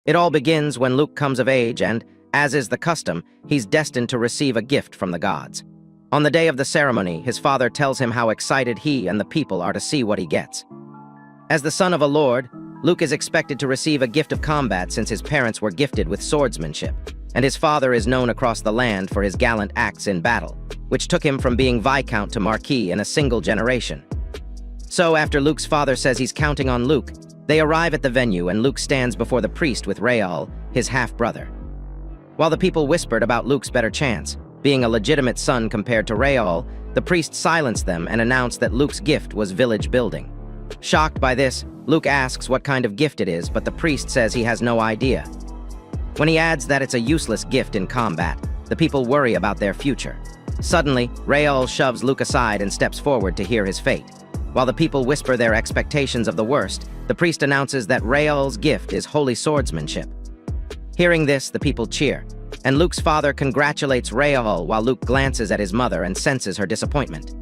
It all begins when Luke comes of age and, as is the custom, he's destined to receive a gift from the gods. On the day of the ceremony, his father tells him how excited he and the people are to see what he gets. As the son of a lord, Luke is expected to receive a gift of combat since his parents were gifted with swordsmanship, and his father is known across the land for his gallant acts in battle, which took him from being Viscount to Marquis in a single generation. So after Luke's father says he's counting on Luke, they arrive at the venue and Luke stands before the priest with Rael, his half-brother. While the people whispered about Luke's better chance, being a legitimate son compared to Rael, the priest silenced them and announced that Luke's gift was village building. Shocked by this, Luke asks what kind of gift it is, but the priest says he has no idea. When he adds that it's a useless gift in combat, the people worry about their future. Suddenly, Rael shoves Luke aside and steps forward to hear his fate. While the people whisper their expectations of the worst, the priest announces that Rael's gift is holy swordsmanship. Hearing this, the people cheer, and Luke's father congratulates Rael while Luke glances at his mother and senses her disappointment.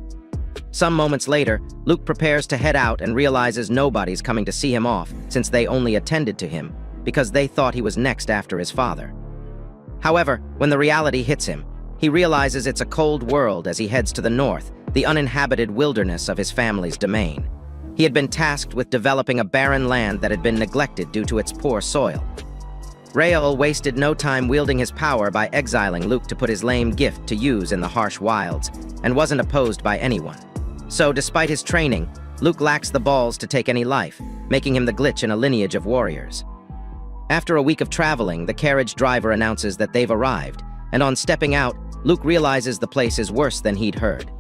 Some moments later, Luke prepares to head out and realizes nobody's coming to see him off since they only attended to him because they thought he was next after his father. However, when the reality hits him, he realizes it's a cold world as he heads to the north, the uninhabited wilderness of his family's domain. He had been tasked with developing a barren land that had been neglected due to its poor soil. Rael wasted no time wielding his power by exiling Luke to put his lame gift to use in the harsh wilds, and wasn't opposed by anyone. So, despite his training, Luke lacks the balls to take any life, making him the glitch in a lineage of warriors. After a week of traveling, the carriage driver announces that they've arrived, and on stepping out, Luke realizes the place is worse than he'd heard.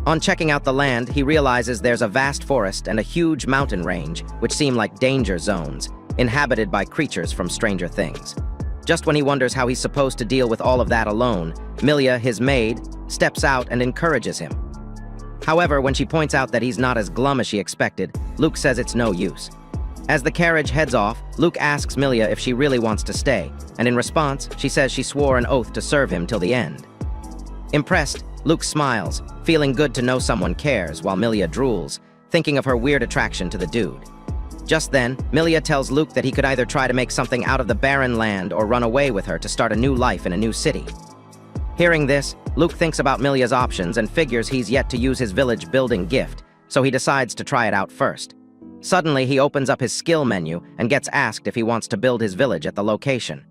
On checking out the land, he realizes there's a vast forest and a huge mountain range, which seem like danger zones, inhabited by creatures from Stranger Things. Just when he wonders how he's supposed to deal with all of that alone, Milia, his maid, steps out and encourages him. However, when she points out that he's not as glum as she expected, Luke says it's no use. As the carriage heads off, Luke asks Milia if she really wants to stay, and in response, she says she swore an oath to serve him till the end. Impressed, Luke smiles, feeling good to know someone cares, while Milia drools, thinking of her weird attraction to the dude. Just then, Milia tells Luke that he could either try to make something out of the barren land or run away with her to start a new life in a new city. Hearing this, Luke thinks about Milia's options and figures he's yet to use his village building gift, so he decides to try it out first. Suddenly, he opens up his skill menu and gets asked if he wants to build his village at the location.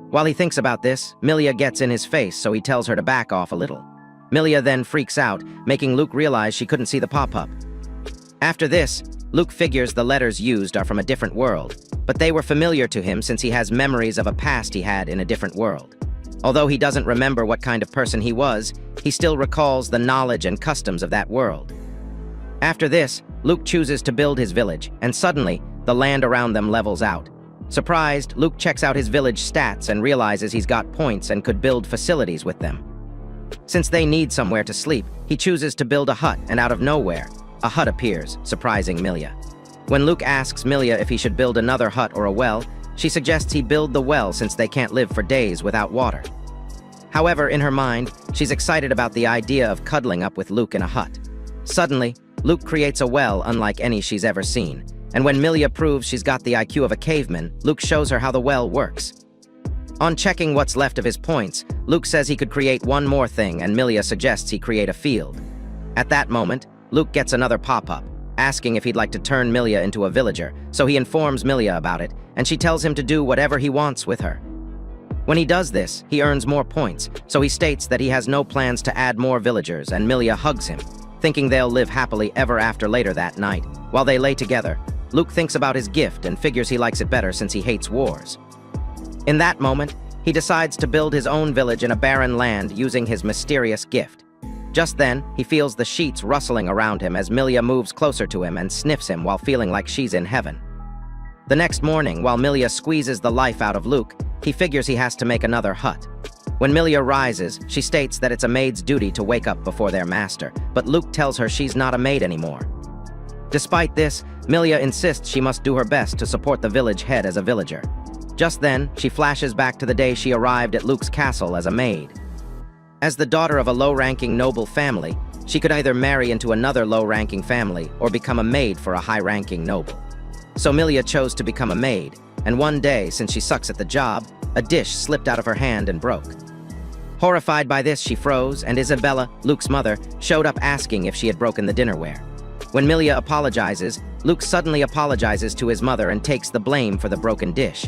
While he thinks about this, Milia gets in his face, so he tells her to back off a little. Milia then freaks out, making Luke realize she couldn't see the pop-up. After this, Luke figures the letters used are from a different world, but they were familiar to him since he has memories of a past he had in a different world. Although he doesn't remember what kind of person he was, he still recalls the knowledge and customs of that world. After this, Luke chooses to build his village, and suddenly, the land around them levels out. Surprised, Luke checks out his village stats and realizes he's got points and could build facilities with them. Since they need somewhere to sleep, he chooses to build a hut, and out of nowhere, a hut appears, surprising Milia. When Luke asks Milia if he should build another hut or a well, she suggests he build the well since they can't live for days without water. However, in her mind, she's excited about the idea of cuddling up with Luke in a hut. Suddenly, Luke creates a well unlike any she's ever seen, and when Milia proves she's got the IQ of a caveman, Luke shows her how the well works. On checking what's left of his points, Luke says he could create one more thing, and Milia suggests he create a field. At that moment, Luke gets another pop-up, asking if he'd like to turn Milia into a villager, so he informs Milia about it, and she tells him to do whatever he wants with her. When he does this, he earns more points, so he states that he has no plans to add more villagers, and Milia hugs him, thinking they'll live happily ever after later that night. While they lay together, Luke thinks about his gift and figures he likes it better since he hates wars. In that moment, he decides to build his own village in a barren land using his mysterious gift. Just then, he feels the sheets rustling around him as Milia moves closer to him and sniffs him while feeling like she's in heaven. The next morning, while Milia squeezes the life out of Luke, he figures he has to make another hut. When Milia rises, she states that it's a maid's duty to wake up before their master, but Luke tells her she's not a maid anymore. Despite this, Milia insists she must do her best to support the village head as a villager. Just then, she flashes back to the day she arrived at Luke's castle as a maid. As the daughter of a low-ranking noble family, she could either marry into another low-ranking family or become a maid for a high-ranking noble. So Milia chose to become a maid, and one day, since she sucks at the job, a dish slipped out of her hand and broke. Horrified by this, she froze, and Isabella, Luke's mother, showed up asking if she had broken the dinnerware. When Milia apologizes, Luke suddenly apologizes to his mother and takes the blame for the broken dish.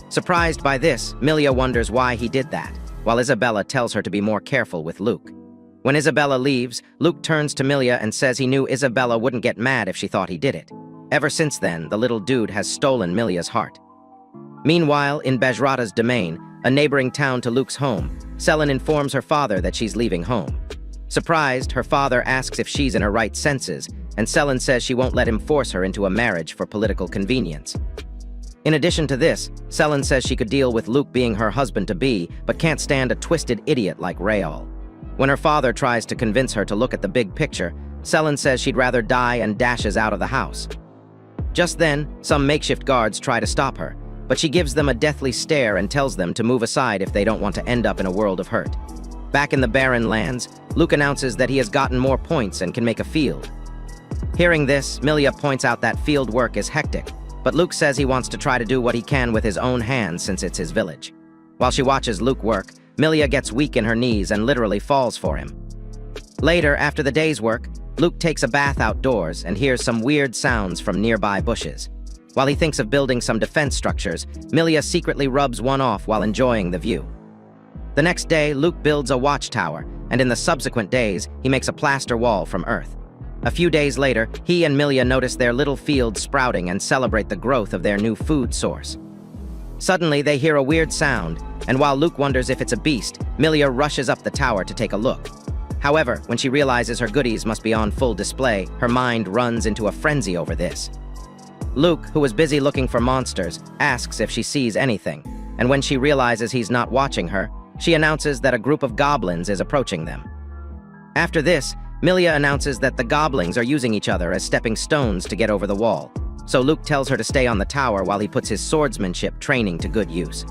Surprised by this, Milia wonders why he did that, while Isabella tells her to be more careful with Luke. When Isabella leaves, Luke turns to Milia and says he knew Isabella wouldn't get mad if she thought he did it. Ever since then, the little dude has stolen Milia's heart. Meanwhile, in Bajrata's domain, a neighboring town to Luke's home, Selin informs her father that she's leaving home. Surprised, her father asks if she's in her right senses, and Selin says she won't let him force her into a marriage for political convenience. In addition to this, Selin says she could deal with Luke being her husband-to-be, but can't stand a twisted idiot like Rayal. When her father tries to convince her to look at the big picture, Selin says she'd rather die and dashes out of the house. Just then, some makeshift guards try to stop her, but she gives them a deathly stare and tells them to move aside if they don't want to end up in a world of hurt. Back in the barren lands, Luke announces that he has gotten more points and can make a field. Hearing this, Milia points out that field work is hectic, but Luke says he wants to try to do what he can with his own hands since it's his village. While she watches Luke work, Milia gets weak in her knees and literally falls for him. Later, after the day's work, Luke takes a bath outdoors and hears some weird sounds from nearby bushes. While he thinks of building some defense structures, Milia secretly rubs one off while enjoying the view. The next day, Luke builds a watchtower, and in the subsequent days, he makes a plaster wall from earth. A few days later, he and Milia notice their little field sprouting and celebrate the growth of their new food source. Suddenly, they hear a weird sound, and while Luke wonders if it's a beast, Milia rushes up the tower to take a look. However, when she realizes her goodies must be on full display, her mind runs into a frenzy over this. Luke, who was busy looking for monsters, asks if she sees anything, and when she realizes he's not watching her, she announces that a group of goblins is approaching them. After this, Milia announces that the goblins are using each other as stepping stones to get over the wall, so Luke tells her to stay on the tower while he puts his swordsmanship training to good use.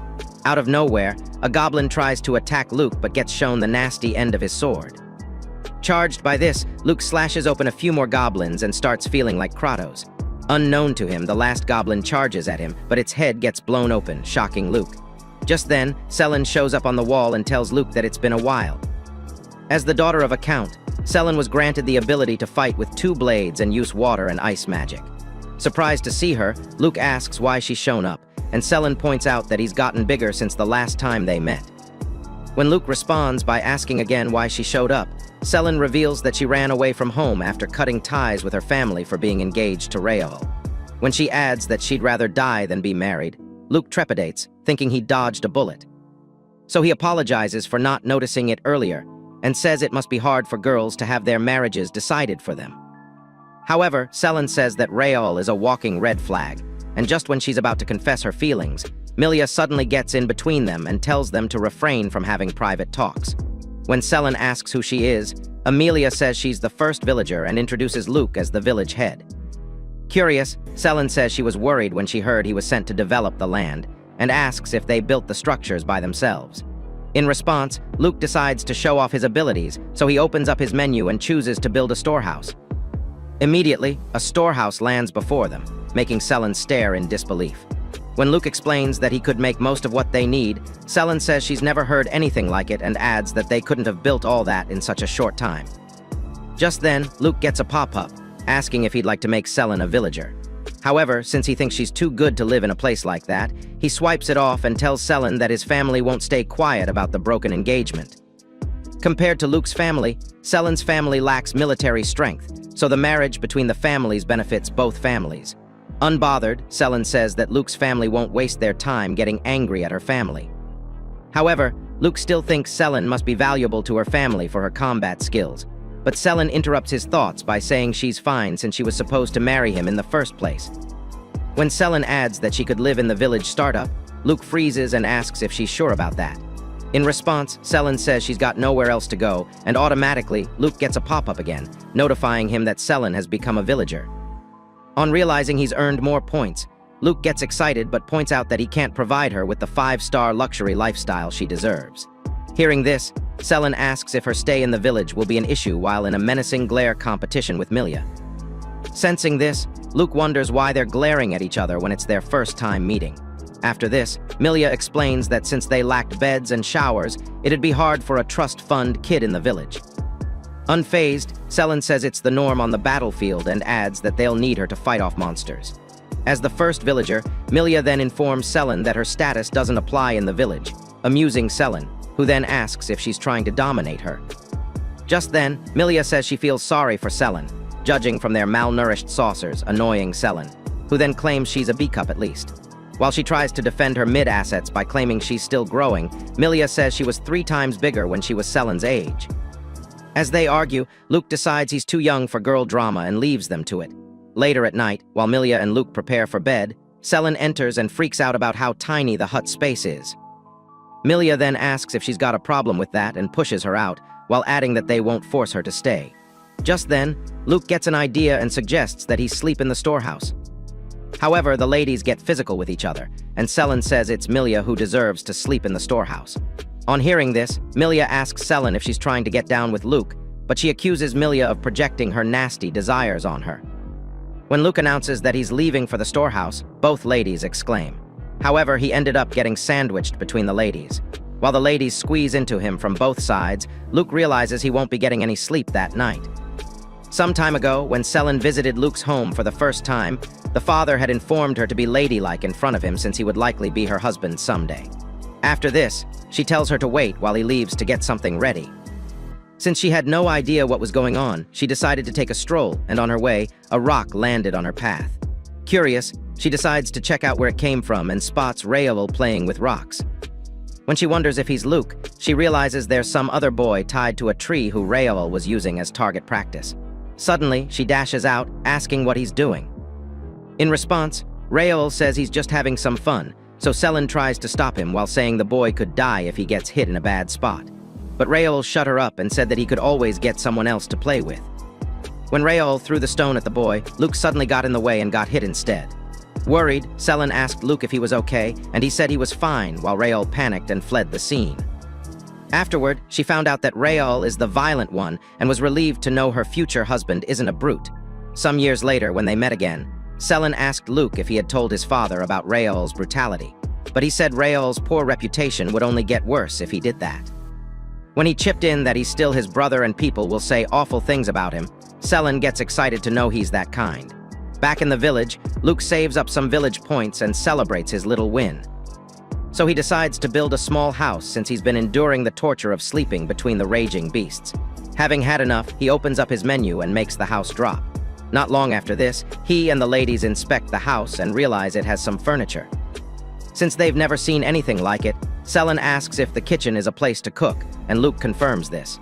Out of nowhere, a goblin tries to attack Luke but gets shown the nasty end of his sword. Charged by this, Luke slashes open a few more goblins and starts feeling like Kratos. Unknown to him, the last goblin charges at him, but its head gets blown open, shocking Luke. Just then, Selin shows up on the wall and tells Luke that it's been a while. As the daughter of a count, Selin was granted the ability to fight with 2 blades and use water and ice magic. Surprised to see her, Luke asks why she's shown up, and Selin points out that he's gotten bigger since the last time they met. When Luke responds by asking again why she showed up, Selin reveals that she ran away from home after cutting ties with her family for being engaged to Rayal. When she adds that she'd rather die than be married, Luke trepidates, thinking he dodged a bullet. So he apologizes for not noticing it earlier, and says it must be hard for girls to have their marriages decided for them. However, Selin says that Rayal is a walking red flag, and just when she's about to confess her feelings, Milia suddenly gets in between them and tells them to refrain from having private talks. When Selin asks who she is, Amelia says she's the first villager and introduces Luke as the village head. Curious, Selin says she was worried when she heard he was sent to develop the land, and asks if they built the structures by themselves. In response, Luke decides to show off his abilities, so he opens up his menu and chooses to build a storehouse. Immediately, a storehouse lands before them, making Selin stare in disbelief. When Luke explains that he could make most of what they need, Selin says she's never heard anything like it and adds that they couldn't have built all that in such a short time. Just then, Luke gets a pop-up, asking if he'd like to make Selin a villager. However, since he thinks she's too good to live in a place like that, he swipes it off and tells Selin that his family won't stay quiet about the broken engagement. Compared to Luke's family, Selin's family lacks military strength, so the marriage between the families benefits both families. Unbothered, Selin says that Luke's family won't waste their time getting angry at her family. However, Luke still thinks Selin must be valuable to her family for her combat skills, but Selin interrupts his thoughts by saying she's fine since she was supposed to marry him in the first place. When Selin adds that she could live in the village startup, Luke freezes and asks if she's sure about that. In response, Selin says she's got nowhere else to go, and automatically, Luke gets a pop-up again, notifying him that Selin has become a villager. On realizing he's earned more points, Luke gets excited but points out that he can't provide her with the 5-star luxury lifestyle she deserves. Hearing this, Selin asks if her stay in the village will be an issue while in a menacing glare competition with Milia. Sensing this, Luke wonders why they're glaring at each other when it's their first time meeting. After this, Milya explains that since they lacked beds and showers, it'd be hard for a trust-fund kid in the village. Unfazed, Selen says it's the norm on the battlefield and adds that they'll need her to fight off monsters. As the first villager, Milya then informs Selen that her status doesn't apply in the village, amusing Selen, who then asks if she's trying to dominate her. Just then, Milya says she feels sorry for Selen, judging from their malnourished saucers, annoying Selen, who then claims she's a B-cup at least. While she tries to defend her mid-assets by claiming she's still growing, Milya says she was 3 times bigger when she was Selen's age. As they argue, Luke decides he's too young for girl drama and leaves them to it. Later at night, while Milya and Luke prepare for bed, Selen enters and freaks out about how tiny the hut space is. Milya then asks if she's got a problem with that and pushes her out, while adding that they won't force her to stay. Just then, Luke gets an idea and suggests that he sleep in the storehouse. However, the ladies get physical with each other, and Selen says it's Milya who deserves to sleep in the storehouse. On hearing this, Milya asks Selen if she's trying to get down with Luke, but she accuses Milya of projecting her nasty desires on her. When Luke announces that he's leaving for the storehouse, both ladies exclaim. However, he ended up getting sandwiched between the ladies. While the ladies squeeze into him from both sides, Luke realizes he won't be getting any sleep that night. Some time ago, when Selen visited Luke's home for the first time, the father had informed her to be ladylike in front of him since he would likely be her husband someday. After this, she tells her to wait while he leaves to get something ready. Since she had no idea what was going on, she decided to take a stroll, and on her way, a rock landed on her path. Curious, she decides to check out where it came from and spots Raoul playing with rocks. When she wonders if he's Luke, she realizes there's some other boy tied to a tree who Raoul was using as target practice. Suddenly, she dashes out, asking what he's doing. In response, Raoul says he's just having some fun, so Selen tries to stop him while saying the boy could die if he gets hit in a bad spot. But Raoul shut her up and said that he could always get someone else to play with. When Raoul threw the stone at the boy, Luke suddenly got in the way and got hit instead. Worried, Selen asked Luke if he was okay, and he said he was fine while Raoul panicked and fled the scene. Afterward, she found out that Raoul is the violent one and was relieved to know her future husband isn't a brute. Some years later, when they met again, Selen asked Luke if he had told his father about Raoul's brutality, but he said Raoul's poor reputation would only get worse if he did that. When he chipped in that he's still his brother and people will say awful things about him, Selen gets excited to know he's that kind. Back in the village, Luke saves up some village points and celebrates his little win. So he decides to build a small house since he's been enduring the torture of sleeping between the raging beasts. Having had enough, he opens up his menu and makes the house drop. Not long after this, he and the ladies inspect the house and realize it has some furniture. Since they've never seen anything like it, Selen asks if the kitchen is a place to cook, and Luke confirms this.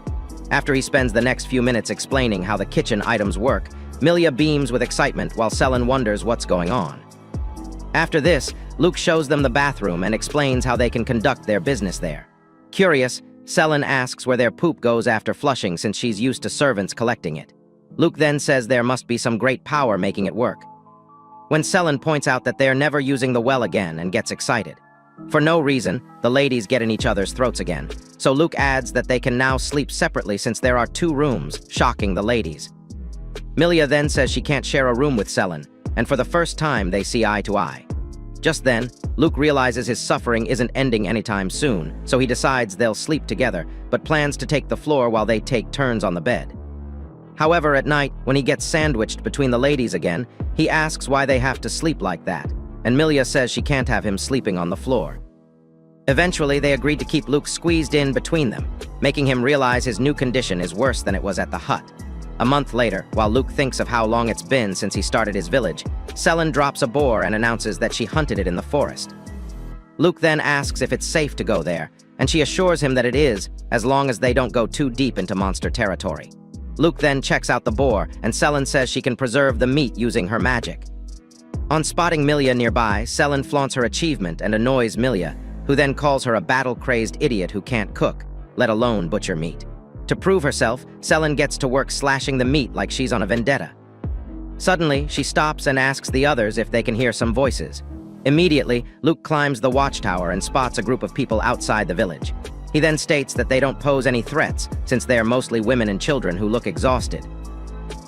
After he spends the next few minutes explaining how the kitchen items work, Milya beams with excitement while Selen wonders what's going on. After this, Luke shows them the bathroom and explains how they can conduct their business there. Curious, Selen asks where their poop goes after flushing since she's used to servants collecting it. Luke then says there must be some great power making it work. When Selen points out that they're never using the well again and gets excited. For no reason, the ladies get in each other's throats again, so Luke adds that they can now sleep separately since there are 2 rooms, shocking the ladies. Milya then says she can't share a room with Selen, and for the first time they see eye to eye. Just then, Luke realizes his suffering isn't ending anytime soon, so he decides they'll sleep together, but plans to take the floor while they take turns on the bed. However, at night, when he gets sandwiched between the ladies again, he asks why they have to sleep like that, and Milya says she can't have him sleeping on the floor. Eventually, they agreed to keep Luke squeezed in between them, making him realize his new condition is worse than it was at the hut. A month later, while Luke thinks of how long it's been since he started his village, Selen drops a boar and announces that she hunted it in the forest. Luke then asks if it's safe to go there, and she assures him that it is, as long as they don't go too deep into monster territory. Luke then checks out the boar, and Selen says she can preserve the meat using her magic. On spotting Milya nearby, Selen flaunts her achievement and annoys Milya, who then calls her a battle-crazed idiot who can't cook, let alone butcher meat. To prove herself, Selen gets to work slashing the meat like she's on a vendetta. Suddenly, she stops and asks the others if they can hear some voices. Immediately, Luke climbs the watchtower and spots a group of people outside the village. He then states that they don't pose any threats, since they are mostly women and children who look exhausted.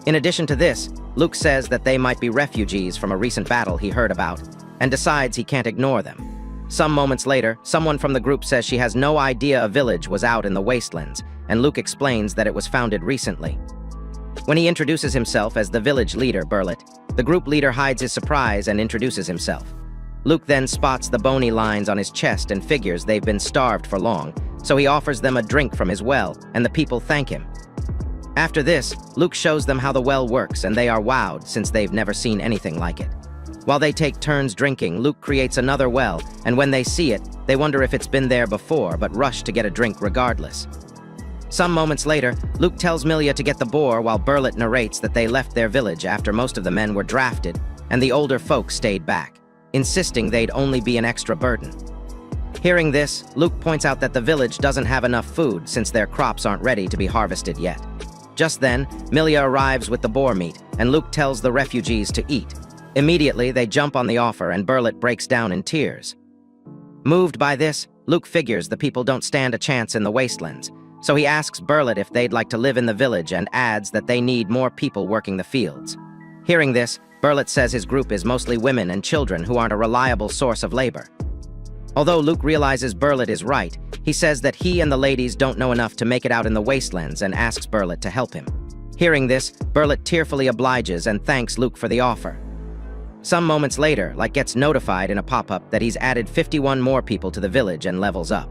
In addition to this, Luke says that they might be refugees from a recent battle he heard about, and decides he can't ignore them. Some moments later, someone from the group says she has no idea a village was out in the wastelands, and Luke explains that it was founded recently. When he introduces himself as the village leader, Burlet, the group leader hides his surprise and introduces himself. Luke then spots the bony lines on his chest and figures they've been starved for long, so he offers them a drink from his well, and the people thank him. After this, Luke shows them how the well works, and they are wowed since they've never seen anything like it. While they take turns drinking, Luke creates another well, and when they see it, they wonder if it's been there before, but rush to get a drink regardless. Some moments later, Luke tells Milia to get the boar while Burlet narrates that they left their village after most of the men were drafted, and the older folk stayed back, insisting they'd only be an extra burden. Hearing this, Luke points out that the village doesn't have enough food since their crops aren't ready to be harvested yet. Just then, Milia arrives with the boar meat, and Luke tells the refugees to eat. Immediately, they jump on the offer, and Burlet breaks down in tears. Moved by this, Luke figures the people don't stand a chance in the wastelands, so he asks Burlet if they'd like to live in the village and adds that they need more people working the fields. Hearing this, Burlet says his group is mostly women and children who aren't a reliable source of labor. Although Luke realizes Burlet is right, he says that he and the ladies don't know enough to make it out in the wastelands and asks Burlet to help him. Hearing this, Burlet tearfully obliges and thanks Luke for the offer. Some moments later, Luke gets notified in a pop-up that he's added 51 more people to the village and levels up.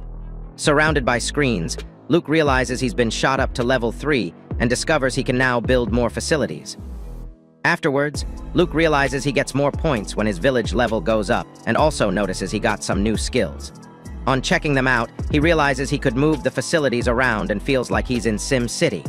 Surrounded by screens, Luke realizes he's been shot up to level 3 and discovers he can now build more facilities. Afterwards, Luke realizes he gets more points when his village level goes up and also notices he got some new skills. On checking them out, he realizes he could move the facilities around and feels like he's in Sim City.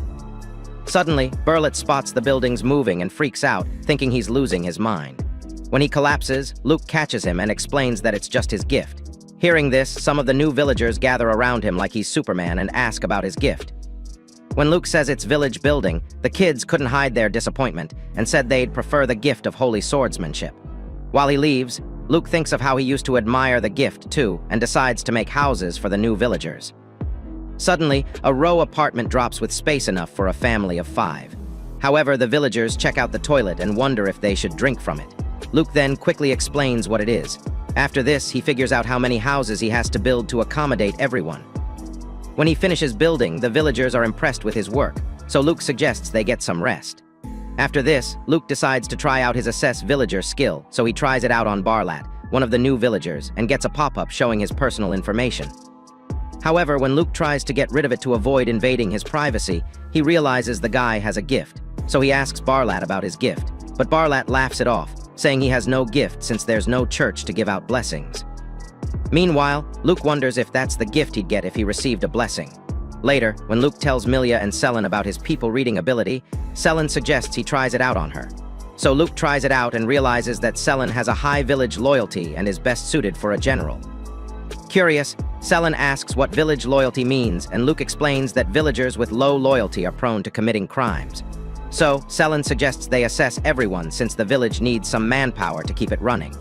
Suddenly, Burlet spots the buildings moving and freaks out, thinking he's losing his mind. When he collapses, Luke catches him and explains that it's just his gift. Hearing this, some of the new villagers gather around him like he's Superman and ask about his gift. When Luke says it's village building, the kids couldn't hide their disappointment and said they'd prefer the gift of holy swordsmanship. While he leaves, Luke thinks of how he used to admire the gift too and decides to make houses for the new villagers. Suddenly, a row apartment drops with space enough for a family of 5. However, the villagers check out the toilet and wonder if they should drink from it. Luke then quickly explains what it is. After this, he figures out how many houses he has to build to accommodate everyone. When he finishes building, the villagers are impressed with his work, so Luke suggests they get some rest. After this, Luke decides to try out his assess villager skill, so he tries it out on Barlat, one of the new villagers, and gets a pop-up showing his personal information. However, when Luke tries to get rid of it to avoid invading his privacy, he realizes the guy has a gift, so he asks Barlat about his gift, but Barlat laughs it off, saying he has no gift since there's no church to give out blessings. Meanwhile, Luke wonders if that's the gift he'd get if he received a blessing. Later, when Luke tells Milia and Selen about his people-reading ability, Selen suggests he tries it out on her. So Luke tries it out and realizes that Selen has a high village loyalty and is best suited for a general. Curious, Selen asks what village loyalty means, and Luke explains that villagers with low loyalty are prone to committing crimes. So, Selen suggests they assess everyone since the village needs some manpower to keep it running.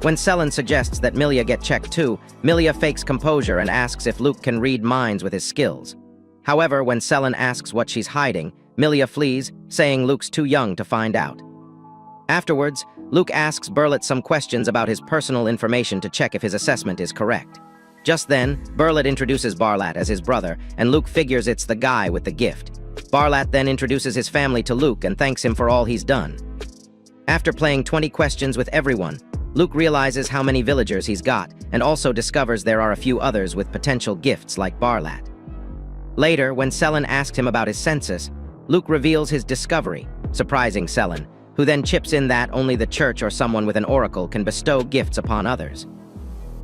When Selen suggests that Milia get checked too, Milia fakes composure and asks if Luke can read minds with his skills. However, when Selen asks what she's hiding, Milia flees, saying Luke's too young to find out. Afterwards, Luke asks Burlet some questions about his personal information to check if his assessment is correct. Just then, Burlet introduces Barlat as his brother, and Luke figures it's the guy with the gift. Barlat then introduces his family to Luke and thanks him for all he's done. After playing 20 questions with everyone, Luke realizes how many villagers he's got, and also discovers there are a few others with potential gifts like Barlat. Later, when Selen asks him about his census, Luke reveals his discovery, surprising Selen, who then chips in that only the church or someone with an oracle can bestow gifts upon others.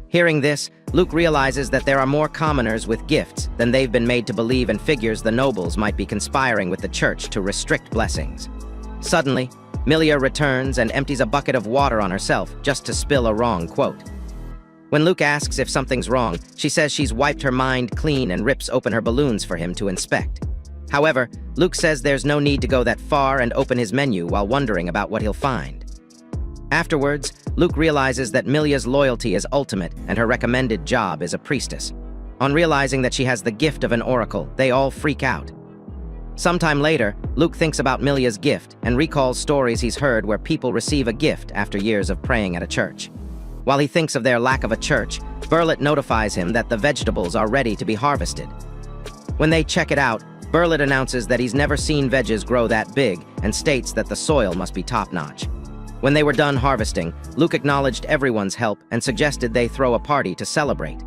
Hearing this, Luke realizes that there are more commoners with gifts than they've been made to believe and figures the nobles might be conspiring with the church to restrict blessings. Suddenly, Milia returns and empties a bucket of water on herself just to spill a wrong quote. When Luke asks if something's wrong, she says she's wiped her mind clean and rips open her balloons for him to inspect. However, Luke says there's no need to go that far and open his menu while wondering about what he'll find. Afterwards, Luke realizes that Milia's loyalty is ultimate and her recommended job is a priestess. On realizing that she has the gift of an oracle, they all freak out. Sometime later, Luke thinks about Milia's gift and recalls stories he's heard where people receive a gift after years of praying at a church. While he thinks of their lack of a church, Burlet notifies him that the vegetables are ready to be harvested. When they check it out, Burlet announces that he's never seen veggies grow that big and states that the soil must be top-notch. When they were done harvesting, Luke acknowledged everyone's help and suggested they throw a party to celebrate.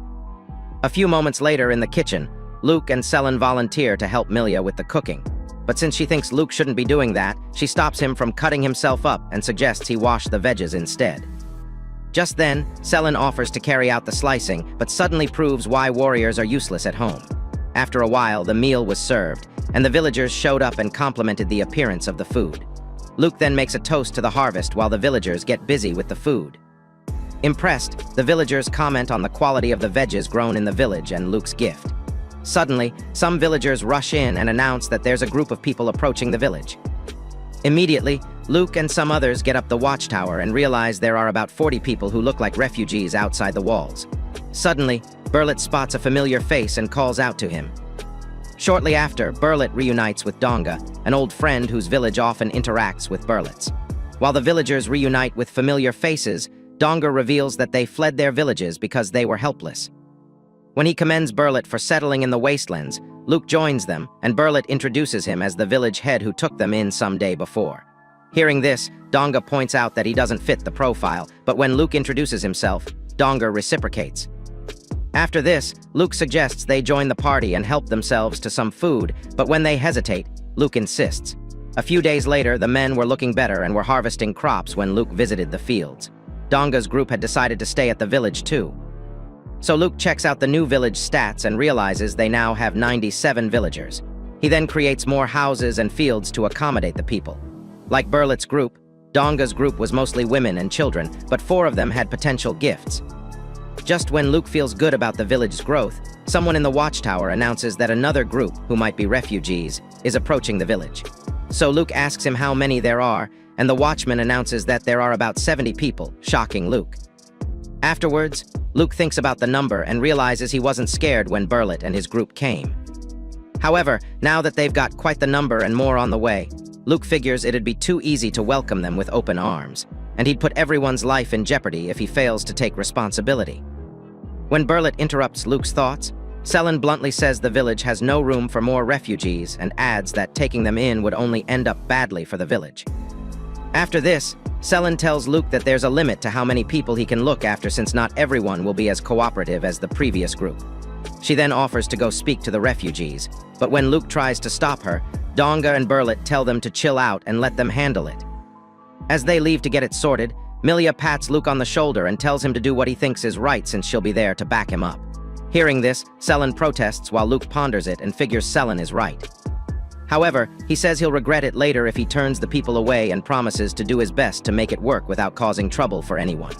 A few moments later in the kitchen, Luke and Selen volunteer to help Milia with the cooking. But since she thinks Luke shouldn't be doing that, she stops him from cutting himself up and suggests he wash the veggies instead. Just then, Selen offers to carry out the slicing, but suddenly proves why warriors are useless at home. After a while, the meal was served, and the villagers showed up and complimented the appearance of the food. Luke then makes a toast to the harvest while the villagers get busy with the food. Impressed, the villagers comment on the quality of the veggies grown in the village and Luke's gift. Suddenly, some villagers rush in and announce that there's a group of people approaching the village. Immediately, Luke and some others get up the watchtower and realize there are about 40 people who look like refugees outside the walls. Suddenly, Burlet spots a familiar face and calls out to him. Shortly after, Burlet reunites with Donga, an old friend whose village often interacts with Burlet's. While the villagers reunite with familiar faces, Donga reveals that they fled their villages because they were helpless. When he commends Burlet for settling in the wastelands, Luke joins them, and Burlet introduces him as the village head who took them in some day before. Hearing this, Donga points out that he doesn't fit the profile, but when Luke introduces himself, Donga reciprocates. After this, Luke suggests they join the party and help themselves to some food, but when they hesitate, Luke insists. A few days later, the men were looking better and were harvesting crops when Luke visited the fields. Donga's group had decided to stay at the village too. So Luke checks out the new village stats and realizes they now have 97 villagers. He then creates more houses and fields to accommodate the people. Like Burlet's group, Donga's group was mostly women and children, but 4 of them had potential gifts. Just when Luke feels good about the village's growth, someone in the watchtower announces that another group, who might be refugees, is approaching the village. So Luke asks him how many there are, and the watchman announces that there are about 70 people, shocking Luke. Afterwards, Luke thinks about the number and realizes he wasn't scared when Burlet and his group came. However, now that they've got quite the number and more on the way, Luke figures it'd be too easy to welcome them with open arms, and he'd put everyone's life in jeopardy if he fails to take responsibility. When Burlet interrupts Luke's thoughts, Selen bluntly says the village has no room for more refugees and adds that taking them in would only end up badly for the village. After this, Selen tells Luke that there's a limit to how many people he can look after since not everyone will be as cooperative as the previous group. She then offers to go speak to the refugees, but when Luke tries to stop her, Donga and Burlet tell them to chill out and let them handle it. As they leave to get it sorted, Milia pats Luke on the shoulder and tells him to do what he thinks is right since she'll be there to back him up. Hearing this, Selen protests while Luke ponders it and figures Selen is right. However, he says he'll regret it later if he turns the people away and promises to do his best to make it work without causing trouble for anyone.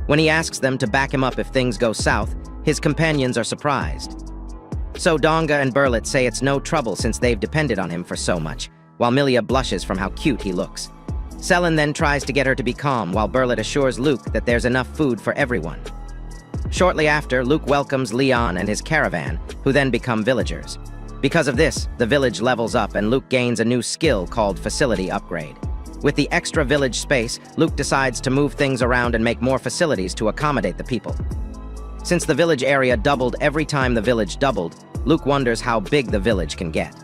When he asks them to back him up if things go south, his companions are surprised. So Donga and Burlet say it's no trouble since they've depended on him for so much, while Milia blushes from how cute he looks. Selen then tries to get her to be calm while Burlet assures Luke that there's enough food for everyone. Shortly after, Luke welcomes Leon and his caravan, who then become villagers. Because of this, the village levels up and Luke gains a new skill called Facility Upgrade. With the extra village space, Luke decides to move things around and make more facilities to accommodate the people. Since the village area doubled every time the village doubled, Luke wonders how big the village can get.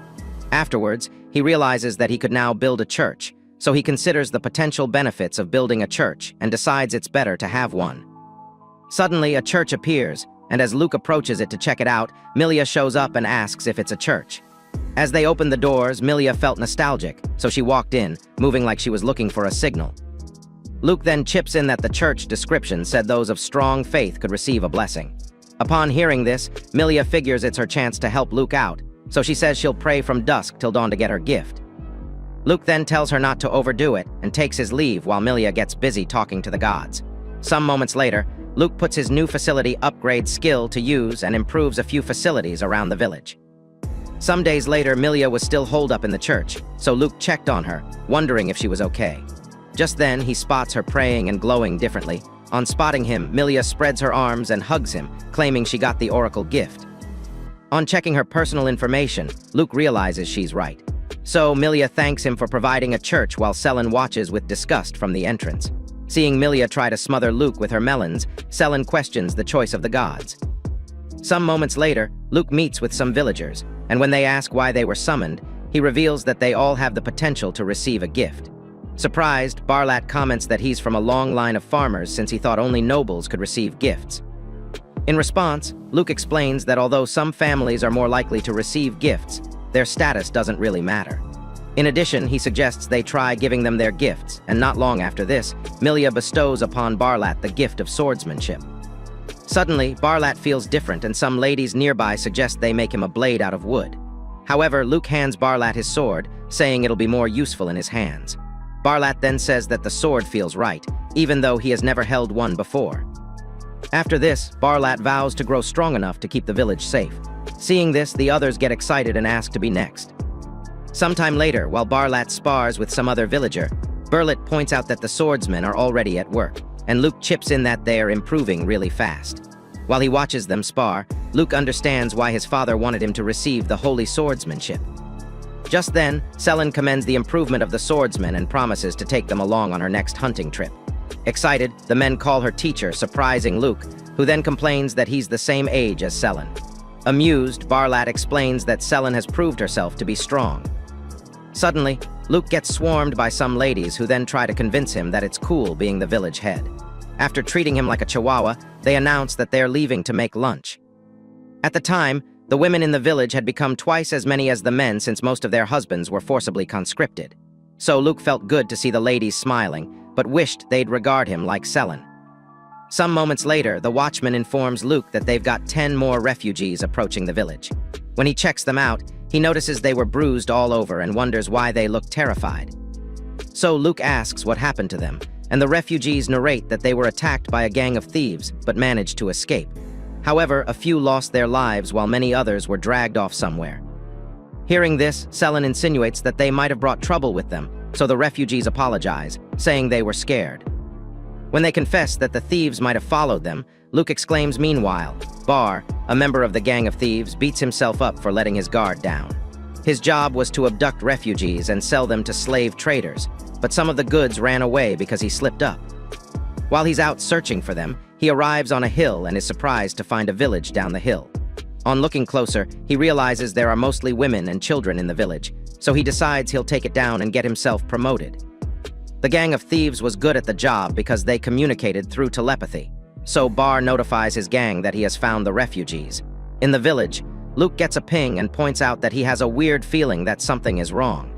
Afterwards, he realizes that he could now build a church, so he considers the potential benefits of building a church and decides it's better to have one. Suddenly, a church appears, and as Luke approaches it to check it out, Milia shows up and asks if it's a church. As they opened the doors, Milia felt nostalgic, so she walked in, moving like she was looking for a signal. Luke then chips in that the church description said those of strong faith could receive a blessing. Upon hearing this, Milia figures it's her chance to help Luke out, so she says she'll pray from dusk till dawn to get her gift. Luke then tells her not to overdo it and takes his leave while Milia gets busy talking to the gods. Some moments later, Luke puts his new facility upgrade skill to use and improves a few facilities around the village. Some days later, Milia was still holed up in the church, so Luke checked on her, wondering if she was okay. Just then, he spots her praying and glowing differently. On spotting him, Milia spreads her arms and hugs him, claiming she got the oracle gift. On checking her personal information, Luke realizes she's right. So Milia thanks him for providing a church while Selen watches with disgust from the entrance. Seeing Milia try to smother Luke with her melons, Selen questions the choice of the gods. Some moments later, Luke meets with some villagers, and when they ask why they were summoned, he reveals that they all have the potential to receive a gift. Surprised, Barlat comments that he's from a long line of farmers since he thought only nobles could receive gifts. In response, Luke explains that although some families are more likely to receive gifts, their status doesn't really matter. In addition, he suggests they try giving them their gifts, and not long after this, Milia bestows upon Barlat the gift of swordsmanship. Suddenly, Barlat feels different, and some ladies nearby suggest they make him a blade out of wood. However, Luke hands Barlat his sword, saying it'll be more useful in his hands. Barlat then says that the sword feels right, even though he has never held one before. After this, Barlat vows to grow strong enough to keep the village safe. Seeing this, the others get excited and ask to be next. Sometime later, while Barlat spars with some other villager, Burlet points out that the swordsmen are already at work, and Luke chips in that they're improving really fast. While he watches them spar, Luke understands why his father wanted him to receive the holy swordsmanship. Just then, Selen commends the improvement of the swordsmen and promises to take them along on her next hunting trip. Excited, the men call her teacher, surprising Luke, who then complains that he's the same age as Selen. Amused, Barlat explains that Selen has proved herself to be strong. Suddenly, Luke gets swarmed by some ladies who then try to convince him that it's cool being the village head. After treating him like a chihuahua, they announce that they're leaving to make lunch. At the time, the women in the village had become twice as many as the men since most of their husbands were forcibly conscripted. So Luke felt good to see the ladies smiling, but wished they'd regard him like Selen. Some moments later, the watchman informs Luke that they've got 10 more refugees approaching the village. When he checks them out, he notices they were bruised all over and wonders why they look terrified. So Luke asks what happened to them, and the refugees narrate that they were attacked by a gang of thieves but managed to escape. However, a few lost their lives while many others were dragged off somewhere. Hearing this, Selen insinuates that they might have brought trouble with them, so the refugees apologize, saying they were scared. When they confess that the thieves might have followed them, Luke exclaims meanwhile, Bar, a member of the gang of thieves, beats himself up for letting his guard down. His job was to abduct refugees and sell them to slave traders, but some of the goods ran away because he slipped up. While he's out searching for them, he arrives on a hill and is surprised to find a village down the hill. On looking closer, he realizes there are mostly women and children in the village, so he decides he'll take it down and get himself promoted. The gang of thieves was good at the job because they communicated through telepathy, so Bar notifies his gang that he has found the refugees. In the village, Luke gets a ping and points out that he has a weird feeling that something is wrong.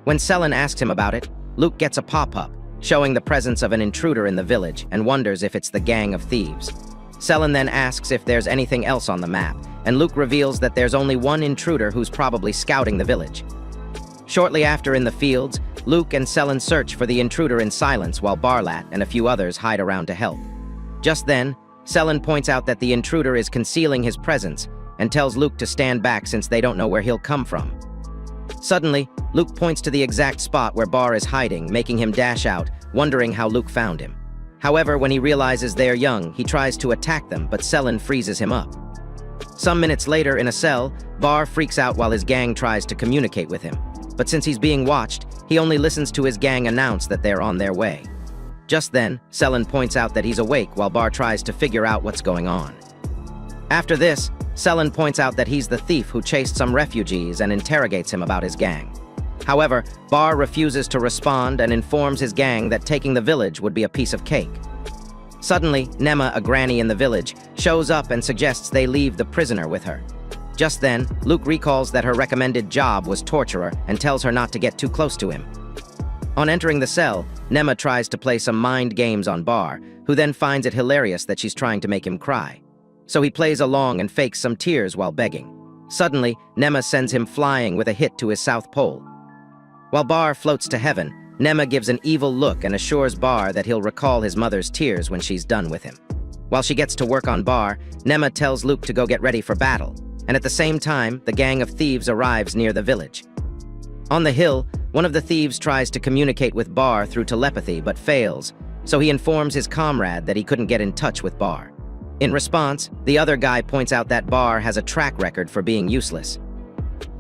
When Selen asks him about it, Luke gets a pop-up, showing the presence of an intruder in the village and wonders if it's the gang of thieves. Selen then asks if there's anything else on the map, and Luke reveals that there's only one intruder who's probably scouting the village. Shortly after in the fields, Luke and Selen search for the intruder in silence while Barlat and a few others hide around to help. Just then, Selen points out that the intruder is concealing his presence and tells Luke to stand back since they don't know where he'll come from. Suddenly, Luke points to the exact spot where Bar is hiding, making him dash out, wondering how Luke found him. However, when he realizes they're young, he tries to attack them, but Selen freezes him up. Some minutes later, in a cell, Bar freaks out while his gang tries to communicate with him. But since he's being watched, he only listens to his gang announce that they're on their way. Just then, Selen points out that he's awake while Bar tries to figure out what's going on. After this, Selen points out that he's the thief who chased some refugees and interrogates him about his gang. However, Bar refuses to respond and informs his gang that taking the village would be a piece of cake. Suddenly, Nema, a granny in the village, shows up and suggests they leave the prisoner with her. Just then, Luke recalls that her recommended job was torturer and tells her not to get too close to him. On entering the cell, Nema tries to play some mind games on Bar, who then finds it hilarious that she's trying to make him cry. So he plays along and fakes some tears while begging. Suddenly, Nema sends him flying with a hit to his south pole. While Bar floats to heaven, Nema gives an evil look and assures Bar that he'll recall his mother's tears when she's done with him. While she gets to work on Bar, Nema tells Luke to go get ready for battle, and at the same time, the gang of thieves arrives near the village. On the hill, one of the thieves tries to communicate with Bar through telepathy but fails, so he informs his comrade that he couldn't get in touch with Bar. In response, the other guy points out that Bar has a track record for being useless.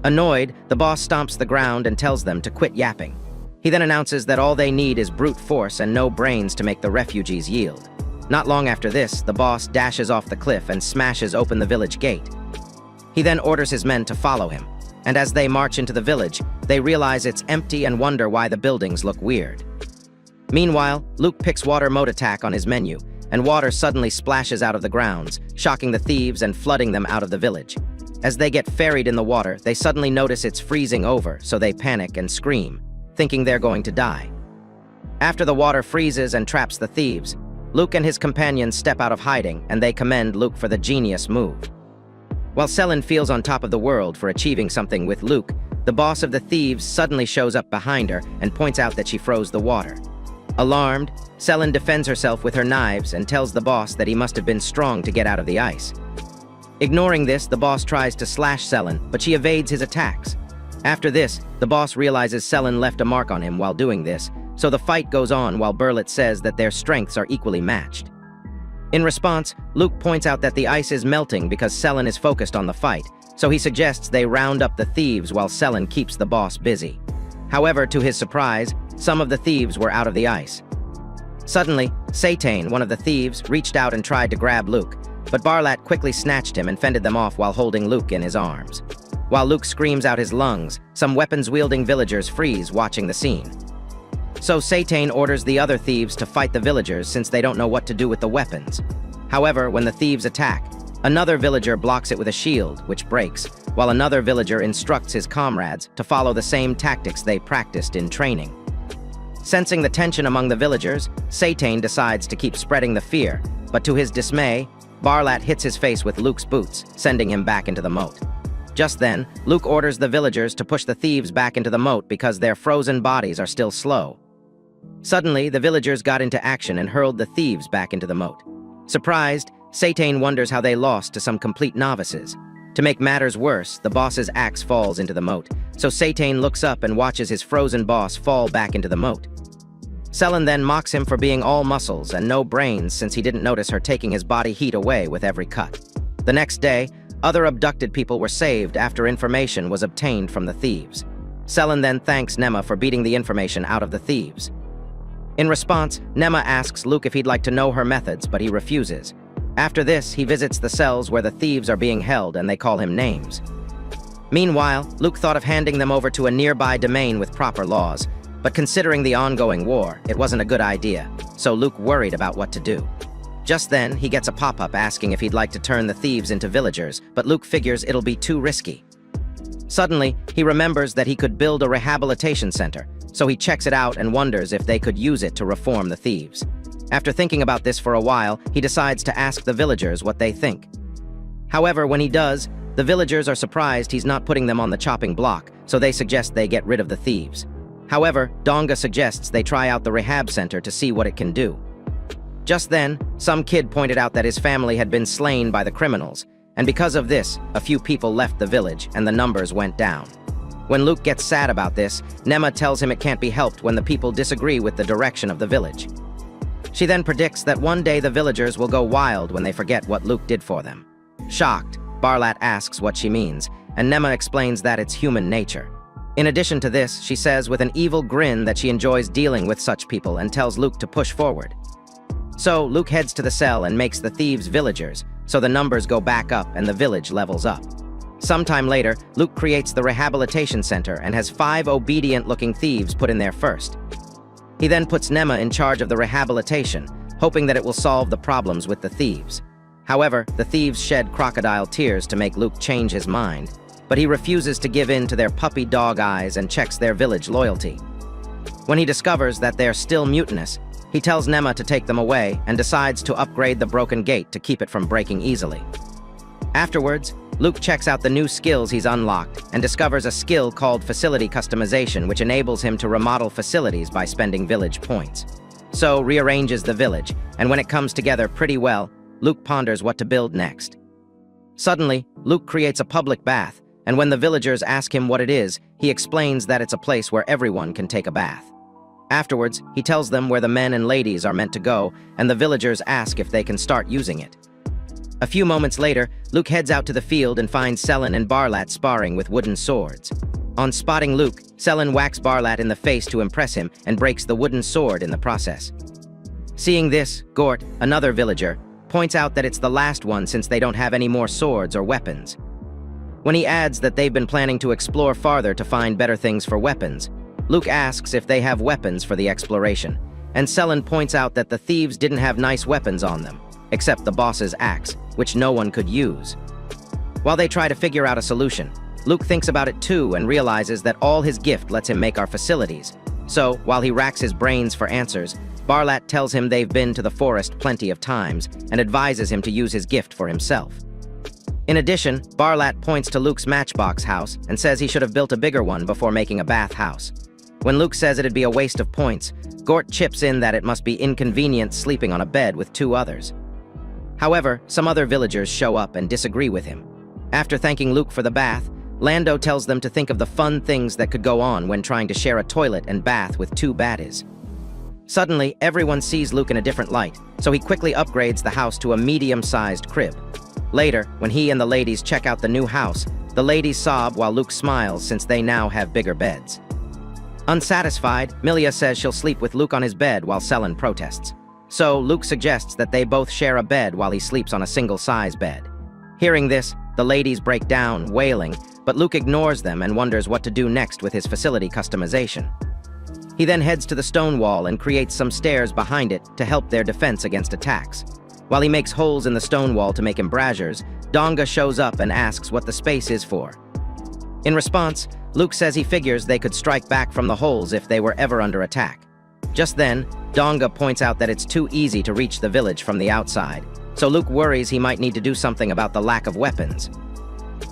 Annoyed, the boss stomps the ground and tells them to quit yapping. He then announces that all they need is brute force and no brains to make the refugees yield. Not long after this, the boss dashes off the cliff and smashes open the village gate. He then orders his men to follow him, and as they march into the village, they realize it's empty and wonder why the buildings look weird. Meanwhile, Luke picks water mode attack on his menu, and water suddenly splashes out of the grounds, shocking the thieves and flooding them out of the village. As they get ferried in the water, they suddenly notice it's freezing over, so they panic and scream, thinking they're going to die. After the water freezes and traps the thieves, Luke and his companions step out of hiding, and they commend Luke for the genius move. While Selin feels on top of the world for achieving something with Luke, the boss of the thieves suddenly shows up behind her and points out that she froze the water. Alarmed, Selin defends herself with her knives and tells the boss that he must have been strong to get out of the ice. Ignoring this, the boss tries to slash Selin, but she evades his attacks. After this, the boss realizes Selin left a mark on him while doing this, so the fight goes on while Burlet says that their strengths are equally matched. In response, Luke points out that the ice is melting because Selin is focused on the fight, so he suggests they round up the thieves while Selin keeps the boss busy. However, to his surprise, some of the thieves were out of the ice. Suddenly, Satan, one of the thieves, reached out and tried to grab Luke, but Barlat quickly snatched him and fended them off while holding Luke in his arms. While Luke screams out his lungs, some weapons-wielding villagers freeze, watching the scene. So Satan orders the other thieves to fight the villagers since they don't know what to do with the weapons. However, when the thieves attack, another villager blocks it with a shield, which breaks, while another villager instructs his comrades to follow the same tactics they practiced in training. Sensing the tension among the villagers, Satan decides to keep spreading the fear, but to his dismay, Barlat hits his face with Luke's boots, sending him back into the moat. Just then, Luke orders the villagers to push the thieves back into the moat because their frozen bodies are still slow. Suddenly, the villagers got into action and hurled the thieves back into the moat. Surprised, Satan wonders how they lost to some complete novices. To make matters worse, the boss's axe falls into the moat, so Satan looks up and watches his frozen boss fall back into the moat. Selin then mocks him for being all muscles and no brains since he didn't notice her taking his body heat away with every cut. The next day, other abducted people were saved after information was obtained from the thieves. Selin then thanks Nema for beating the information out of the thieves. In response, Nema asks Luke if he'd like to know her methods, but he refuses. After this, he visits the cells where the thieves are being held and they call him names. Meanwhile, Luke thought of handing them over to a nearby domain with proper laws, but considering the ongoing war, it wasn't a good idea, so Luke worried about what to do. Just then, he gets a pop-up asking if he'd like to turn the thieves into villagers, but Luke figures it'll be too risky. Suddenly, he remembers that he could build a rehabilitation center, so he checks it out and wonders if they could use it to reform the thieves. After thinking about this for a while, he decides to ask the villagers what they think. However, when he does, the villagers are surprised he's not putting them on the chopping block, so they suggest they get rid of the thieves. However, Donga suggests they try out the rehab center to see what it can do. Just then, some kid pointed out that his family had been slain by the criminals, and because of this, a few people left the village and the numbers went down. When Luke gets sad about this, Nema tells him it can't be helped when the people disagree with the direction of the village. She then predicts that one day the villagers will go wild when they forget what Luke did for them. Shocked, Barlat asks what she means, and Nema explains that it's human nature. In addition to this, she says with an evil grin that she enjoys dealing with such people and tells Luke to push forward. So, Luke heads to the cell and makes the thieves villagers, so the numbers go back up and the village levels up. Sometime later, Luke creates the rehabilitation center and has 5 obedient-looking thieves put in there first. He then puts Nema in charge of the rehabilitation, hoping that it will solve the problems with the thieves. However, the thieves shed crocodile tears to make Luke change his mind, but he refuses to give in to their puppy dog eyes and checks their village loyalty. When he discovers that they're still mutinous, he tells Nema to take them away and decides to upgrade the broken gate to keep it from breaking easily. Afterwards, Luke checks out the new skills he's unlocked and discovers a skill called Facility Customization, which enables him to remodel facilities by spending village points. So, rearranges the village, and when it comes together pretty well, Luke ponders what to build next. Suddenly, Luke creates a public bath, and when the villagers ask him what it is, he explains that it's a place where everyone can take a bath. Afterwards, he tells them where the men and ladies are meant to go, and the villagers ask if they can start using it. A few moments later, Luke heads out to the field and finds Selin and Barlat sparring with wooden swords. On spotting Luke, Selin whacks Barlat in the face to impress him and breaks the wooden sword in the process. Seeing this, Gort, another villager, points out that it's the last one since they don't have any more swords or weapons. When he adds that they've been planning to explore farther to find better things for weapons, Luke asks if they have weapons for the exploration, and Selin points out that the thieves didn't have nice weapons on them, except the boss's axe, which no one could use. While they try to figure out a solution, Luke thinks about it too and realizes that all his gift lets him make our facilities. So, while he racks his brains for answers, Barlat tells him they've been to the forest plenty of times and advises him to use his gift for himself. In addition, Barlat points to Luke's matchbox house and says he should have built a bigger one before making a bath house. When Luke says it'd be a waste of points, Gort chips in that it must be inconvenient sleeping on a bed with two others. However, some other villagers show up and disagree with him. After thanking Luke for the bath, Lando tells them to think of the fun things that could go on when trying to share a toilet and bath with two baddies. Suddenly, everyone sees Luke in a different light, so he quickly upgrades the house to a medium-sized crib. Later, when he and the ladies check out the new house, the ladies sob while Luke smiles since they now have bigger beds. Unsatisfied, Milia says she'll sleep with Luke on his bed while Selin protests. So, Luke suggests that they both share a bed while he sleeps on a single-size bed. Hearing this, the ladies break down, wailing, but Luke ignores them and wonders what to do next with his facility customization. He then heads to the stone wall and creates some stairs behind it to help their defense against attacks. While he makes holes in the stone wall to make embrasures, Donga shows up and asks what the space is for. In response, Luke says he figures they could strike back from the holes if they were ever under attack. Just then, Donga points out that it's too easy to reach the village from the outside, so Luke worries he might need to do something about the lack of weapons.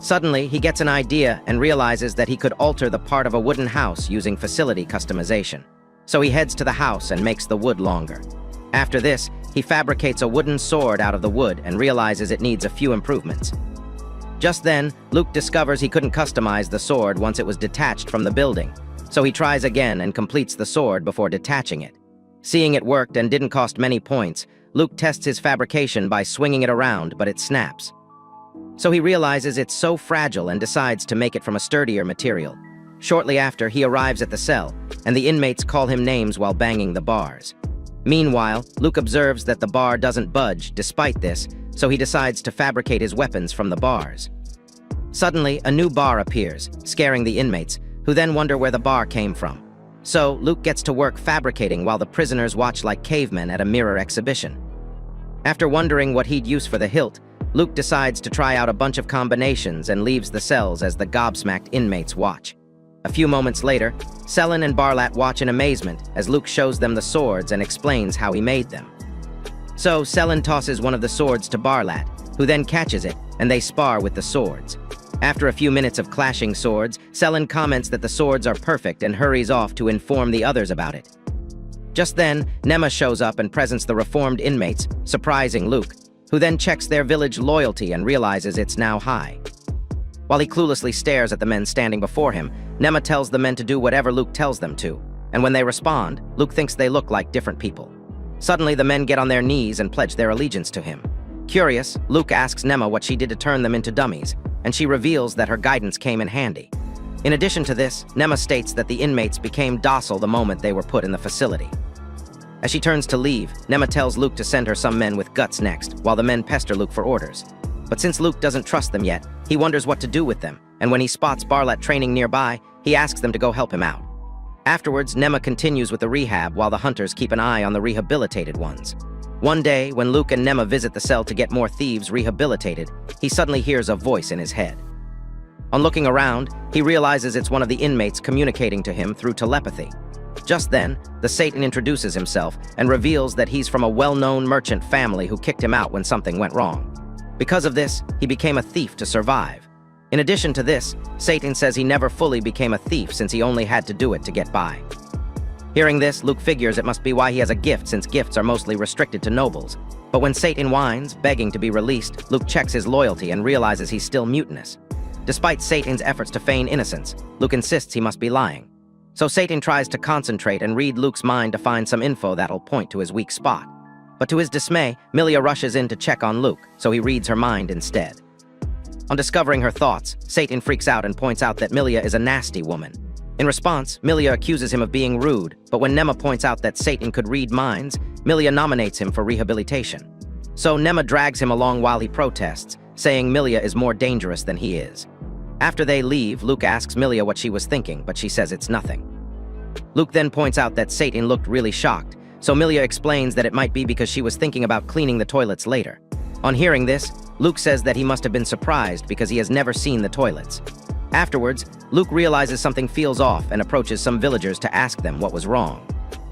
Suddenly, he gets an idea and realizes that he could alter the part of a wooden house using facility customization. So he heads to the house and makes the wood longer. After this, he fabricates a wooden sword out of the wood and realizes it needs a few improvements. Just then, Luke discovers he couldn't customize the sword once it was detached from the building, so he tries again and completes the sword before detaching it. Seeing it worked and didn't cost many points, Luke tests his fabrication by swinging it around, but it snaps. So he realizes it's so fragile and decides to make it from a sturdier material. Shortly after, he arrives at the cell, and the inmates call him names while banging the bars. Meanwhile, Luke observes that the bar doesn't budge despite this, so he decides to fabricate his weapons from the bars. Suddenly, a new bar appears, scaring the inmates, who then wonder where the bar came from. So, Luke gets to work fabricating while the prisoners watch like cavemen at a mirror exhibition. After wondering what he'd use for the hilt, Luke decides to try out a bunch of combinations and leaves the cells as the gobsmacked inmates watch. A few moments later, Selin and Barlat watch in amazement as Luke shows them the swords and explains how he made them. So, Selin tosses one of the swords to Barlat, who then catches it, and they spar with the swords. After a few minutes of clashing swords, Selin comments that the swords are perfect and hurries off to inform the others about it. Just then, Nema shows up and presents the reformed inmates, surprising Luke, who then checks their village loyalty and realizes it's now high. While he cluelessly stares at the men standing before him, Nema tells the men to do whatever Luke tells them to, and when they respond, Luke thinks they look like different people. Suddenly, the men get on their knees and pledge their allegiance to him. Curious, Luke asks Nema what she did to turn them into dummies, and she reveals that her guidance came in handy. In addition to this, Nema states that the inmates became docile the moment they were put in the facility. As she turns to leave, Nema tells Luke to send her some men with guts next, while the men pester Luke for orders. But since Luke doesn't trust them yet, he wonders what to do with them, and when he spots Barlat training nearby, he asks them to go help him out. Afterwards, Nema continues with the rehab while the hunters keep an eye on the rehabilitated ones. One day, when Luke and Nema visit the cell to get more thieves rehabilitated, he suddenly hears a voice in his head. On looking around, he realizes it's one of the inmates communicating to him through telepathy. Just then, the Satan introduces himself and reveals that he's from a well-known merchant family who kicked him out when something went wrong. Because of this, he became a thief to survive. In addition to this, Satan says he never fully became a thief since he only had to do it to get by. Hearing this, Luke figures it must be why he has a gift since gifts are mostly restricted to nobles. But when Satan whines, begging to be released, Luke checks his loyalty and realizes he's still mutinous. Despite Satan's efforts to feign innocence, Luke insists he must be lying. So Satan tries to concentrate and read Luke's mind to find some info that'll point to his weak spot. But to his dismay, Milia rushes in to check on Luke, so he reads her mind instead. On discovering her thoughts, Satan freaks out and points out that Millia is a nasty woman. In response, Millia accuses him of being rude, but when Nema points out that Satan could read minds, Millia nominates him for rehabilitation. So Nema drags him along while he protests, saying Millia is more dangerous than he is. After they leave, Luke asks Millia what she was thinking, but she says it's nothing. Luke then points out that Satan looked really shocked, so Millia explains that it might be because she was thinking about cleaning the toilets later. On hearing this, Luke says that he must have been surprised because he has never seen the toilets. Afterwards, Luke realizes something feels off and approaches some villagers to ask them what was wrong.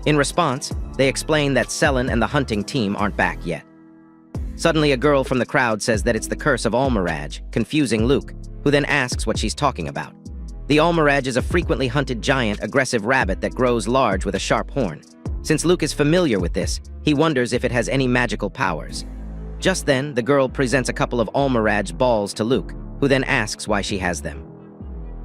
In response, they explain that Selen and the hunting team aren't back yet. Suddenly, a girl from the crowd says that it's the curse of Almiraj, confusing Luke, who then asks what she's talking about. The Almiraj is a frequently hunted giant, aggressive rabbit that grows large with a sharp horn. Since Luke is familiar with this, he wonders if it has any magical powers. Just then, the girl presents a couple of Almiraj balls to Luke, who then asks why she has them.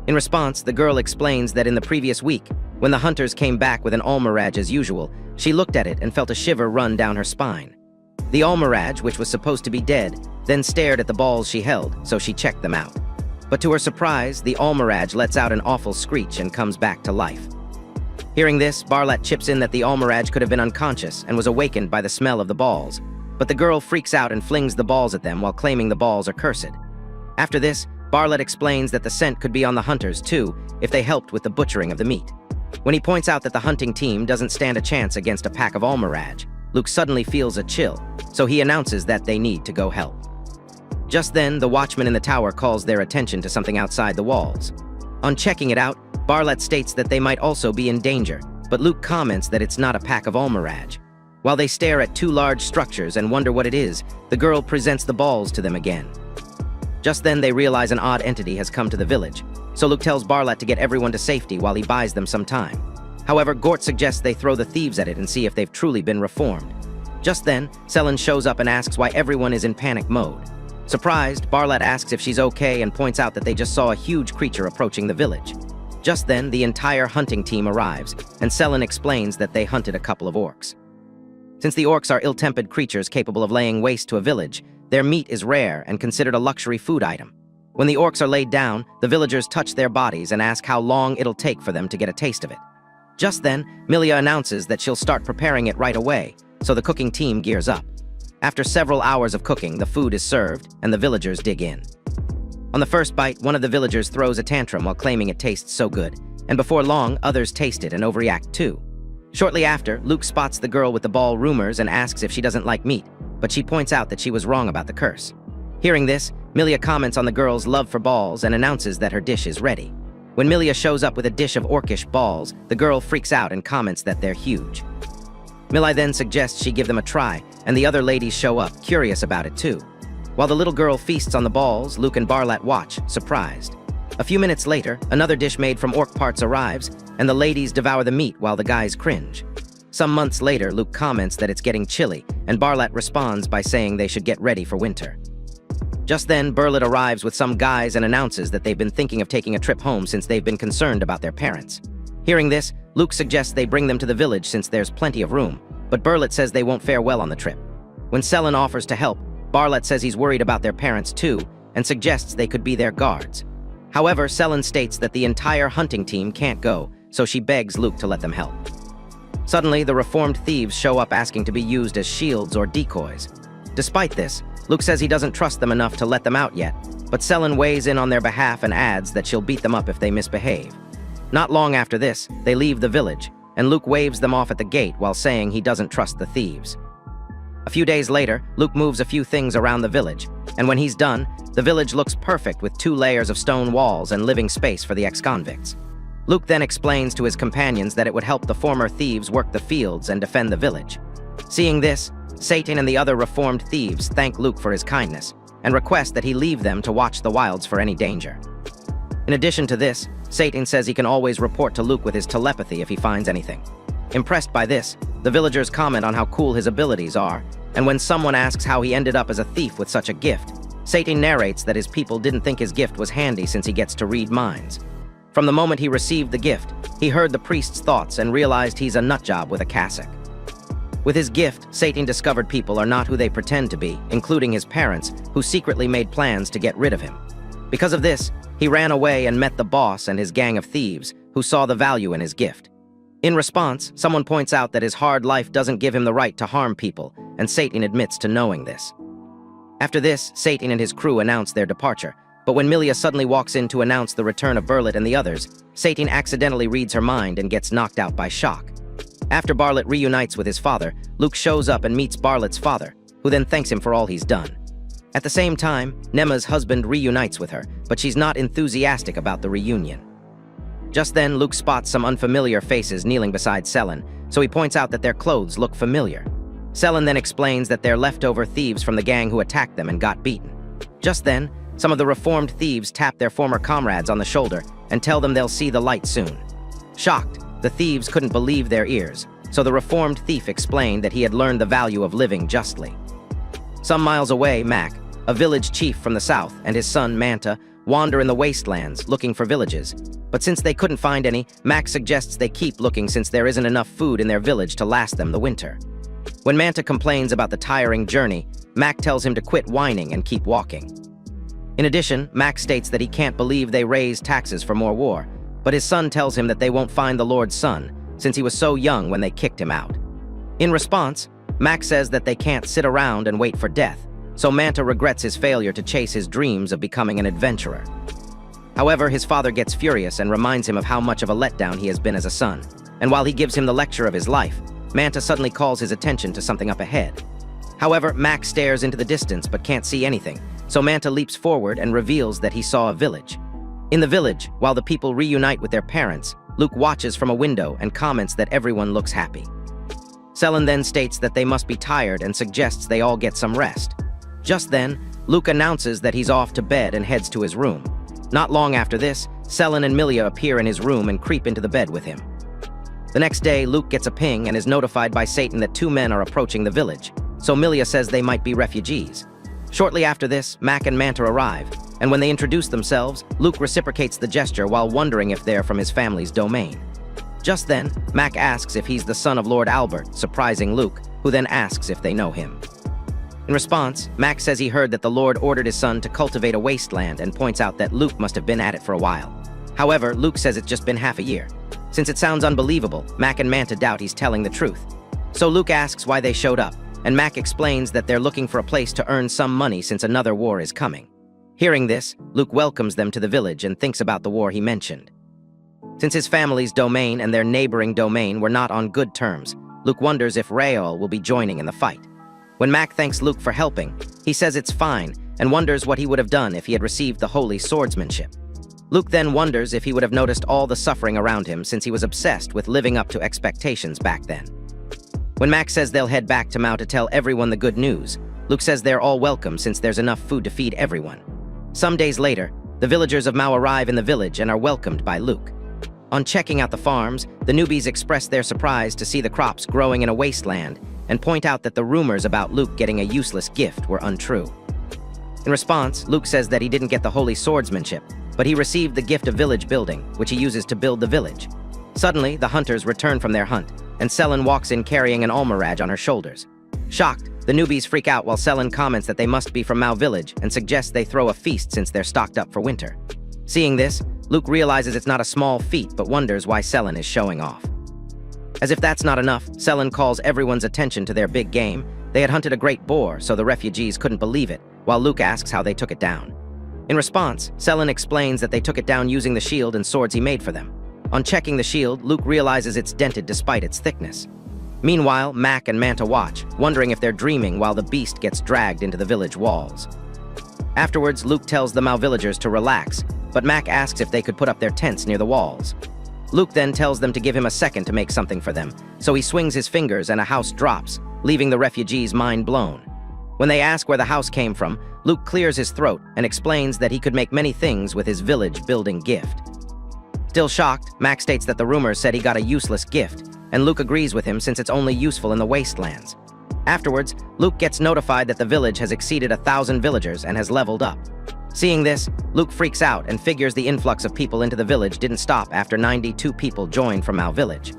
In response, the girl explains that in the previous week, when the hunters came back with an Almiraj as usual, she looked at it and felt a shiver run down her spine. The Almiraj, which was supposed to be dead, then stared at the balls she held, so she checked them out. But to her surprise, the Almiraj lets out an awful screech and comes back to life. Hearing this, Barlat chips in that the Almiraj could have been unconscious and was awakened by the smell of the balls, but the girl freaks out and flings the balls at them while claiming the balls are cursed. After this, Barlet explains that the scent could be on the hunters too, if they helped with the butchering of the meat. When he points out that the hunting team doesn't stand a chance against a pack of Almiraj, Luke suddenly feels a chill, so he announces that they need to go help. Just then, the watchman in the tower calls their attention to something outside the walls. On checking it out, Barlet states that they might also be in danger, but Luke comments that it's not a pack of Almiraj. While they stare at two large structures and wonder what it is, the girl presents the balls to them again. Just then, they realize an odd entity has come to the village, so Luke tells Barlat to get everyone to safety while he buys them some time. However, Gort suggests they throw the thieves at it and see if they've truly been reformed. Just then, Selen shows up and asks why everyone is in panic mode. Surprised, Barlat asks if she's okay and points out that they just saw a huge creature approaching the village. Just then, the entire hunting team arrives, and Selen explains that they hunted a couple of orcs. Since the orcs are ill-tempered creatures capable of laying waste to a village, their meat is rare and considered a luxury food item. When the orcs are laid down, the villagers touch their bodies and ask how long it'll take for them to get a taste of it. Just then, Millia announces that she'll start preparing it right away, so the cooking team gears up. After several hours of cooking, the food is served, and the villagers dig in. On the first bite, one of the villagers throws a tantrum while claiming it tastes so good, and before long, others taste it and overreact too. Shortly after, Luke spots the girl with the ball rumors and asks if she doesn't like meat, but she points out that she was wrong about the curse. Hearing this, Millia comments on the girl's love for balls and announces that her dish is ready. When Millia shows up with a dish of orcish balls, the girl freaks out and comments that they're huge. Millia then suggests she give them a try, and the other ladies show up, curious about it too. While the little girl feasts on the balls, Luke and Barlat watch, surprised. A few minutes later, another dish made from orc parts arrives, and the ladies devour the meat while the guys cringe. Some months later, Luke comments that it's getting chilly, and Barlat responds by saying they should get ready for winter. Just then, Burlet arrives with some guys and announces that they've been thinking of taking a trip home since they've been concerned about their parents. Hearing this, Luke suggests they bring them to the village since there's plenty of room, but Burlet says they won't fare well on the trip. When Selen offers to help, Barlet says he's worried about their parents too, and suggests they could be their guards. However, Selen states that the entire hunting team can't go, so she begs Luke to let them help. Suddenly, the reformed thieves show up asking to be used as shields or decoys. Despite this, Luke says he doesn't trust them enough to let them out yet, but Selen weighs in on their behalf and adds that she'll beat them up if they misbehave. Not long after this, they leave the village, and Luke waves them off at the gate while saying he doesn't trust the thieves. A few days later, Luke moves a few things around the village, and when he's done, the village looks perfect with 2 layers of stone walls and living space for the ex-convicts. Luke then explains to his companions that it would help the former thieves work the fields and defend the village. Seeing this, Satan and the other reformed thieves thank Luke for his kindness and request that he leave them to watch the wilds for any danger. In addition to this, Satan says he can always report to Luke with his telepathy if he finds anything. Impressed by this, the villagers comment on how cool his abilities are, and when someone asks how he ended up as a thief with such a gift, Satan narrates that his people didn't think his gift was handy since he gets to read minds. From the moment he received the gift, he heard the priest's thoughts and realized he's a nutjob with a cassock. With his gift, Satan discovered people are not who they pretend to be, including his parents, who secretly made plans to get rid of him. Because of this, he ran away and met the boss and his gang of thieves, who saw the value in his gift. In response, someone points out that his hard life doesn't give him the right to harm people, and Satan admits to knowing this. After this, Satan and his crew announce their departure, but when Milia suddenly walks in to announce the return of Bartlett and the others, Satan accidentally reads her mind and gets knocked out by shock. After Bartlett reunites with his father, Luke shows up and meets Bartlett's father, who then thanks him for all he's done. At the same time, Nema's husband reunites with her, but she's not enthusiastic about the reunion. Just then, Luke spots some unfamiliar faces kneeling beside Selen, so he points out that their clothes look familiar. Selen then explains that they're leftover thieves from the gang who attacked them and got beaten. Just then, some of the reformed thieves tap their former comrades on the shoulder and tell them they'll see the light soon. Shocked, the thieves couldn't believe their ears, so the reformed thief explained that he had learned the value of living justly. Some miles away, Mac, a village chief from the south, and his son, Manta, wander in the wastelands looking for villages. But since they couldn't find any, Mac suggests they keep looking since there isn't enough food in their village to last them the winter. When Manta complains about the tiring journey, Mac tells him to quit whining and keep walking. In addition, Mac states that he can't believe they raised taxes for more war, but his son tells him that they won't find the Lord's son, since he was so young when they kicked him out. In response, Mac says that they can't sit around and wait for death, so Manta regrets his failure to chase his dreams of becoming an adventurer. However, his father gets furious and reminds him of how much of a letdown he has been as a son, and while he gives him the lecture of his life, Manta suddenly calls his attention to something up ahead. However, Mac stares into the distance but can't see anything, so Manta leaps forward and reveals that he saw a village. In the village, while the people reunite with their parents, Luke watches from a window and comments that everyone looks happy. Selen then states that they must be tired and suggests they all get some rest. Just then, Luke announces that he's off to bed and heads to his room. Not long after this, Selen and Milia appear in his room and creep into the bed with him. The next day, Luke gets a ping and is notified by Satan that two men are approaching the village, so Milia says they might be refugees. Shortly after this, Mac and Manta arrive, and when they introduce themselves, Luke reciprocates the gesture while wondering if they're from his family's domain. Just then, Mac asks if he's the son of Lord Albert, surprising Luke, who then asks if they know him. In response, Mac says he heard that the Lord ordered his son to cultivate a wasteland and points out that Luke must have been at it for a while. However, Luke says it's just been half a year. Since it sounds unbelievable, Mac and Manta doubt he's telling the truth. So Luke asks why they showed up, and Mac explains that they're looking for a place to earn some money since another war is coming. Hearing this, Luke welcomes them to the village and thinks about the war he mentioned. Since his family's domain and their neighboring domain were not on good terms, Luke wonders if Rael will be joining in the fight. When Mac thanks Luke for helping, he says it's fine and wonders what he would have done if he had received the holy swordsmanship. Luke then wonders if he would have noticed all the suffering around him since he was obsessed with living up to expectations back then. When Mac says they'll head back to Mao to tell everyone the good news, Luke says they're all welcome since there's enough food to feed everyone. Some days later, the villagers of Mao arrive in the village and are welcomed by Luke. On checking out the farms, the newbies express their surprise to see the crops growing in a wasteland and point out that the rumors about Luke getting a useless gift were untrue. In response, Luke says that he didn't get the holy swordsmanship, but he received the gift of village building, which he uses to build the village. Suddenly, the hunters return from their hunt, and Selen walks in carrying an almiraj on her shoulders. Shocked, the newbies freak out while Selen comments that they must be from Mao village and suggests they throw a feast since they're stocked up for winter. Seeing this, Luke realizes it's not a small feat but wonders why Selen is showing off. As if that's not enough, Selen calls everyone's attention to their big game. They had hunted a great boar, so the refugees couldn't believe it, while Luke asks how they took it down. In response, Selen explains that they took it down using the shield and swords he made for them. On checking the shield, Luke realizes it's dented despite its thickness. Meanwhile, Mac and Manta watch, wondering if they're dreaming while the beast gets dragged into the village walls. Afterwards, Luke tells the Mao villagers to relax, but Mac asks if they could put up their tents near the walls. Luke then tells them to give him a second to make something for them, so he swings his fingers and a house drops, leaving the refugees mind blown. When they ask where the house came from, Luke clears his throat and explains that he could make many things with his village building gift. Still shocked, Mac states that the rumors said he got a useless gift, and Luke agrees with him since it's only useful in the wastelands. Afterwards, Luke gets notified that the village has exceeded 1,000 villagers and has leveled up. Seeing this, Luke freaks out and figures the influx of people into the village didn't stop after 92 people joined from Mao village.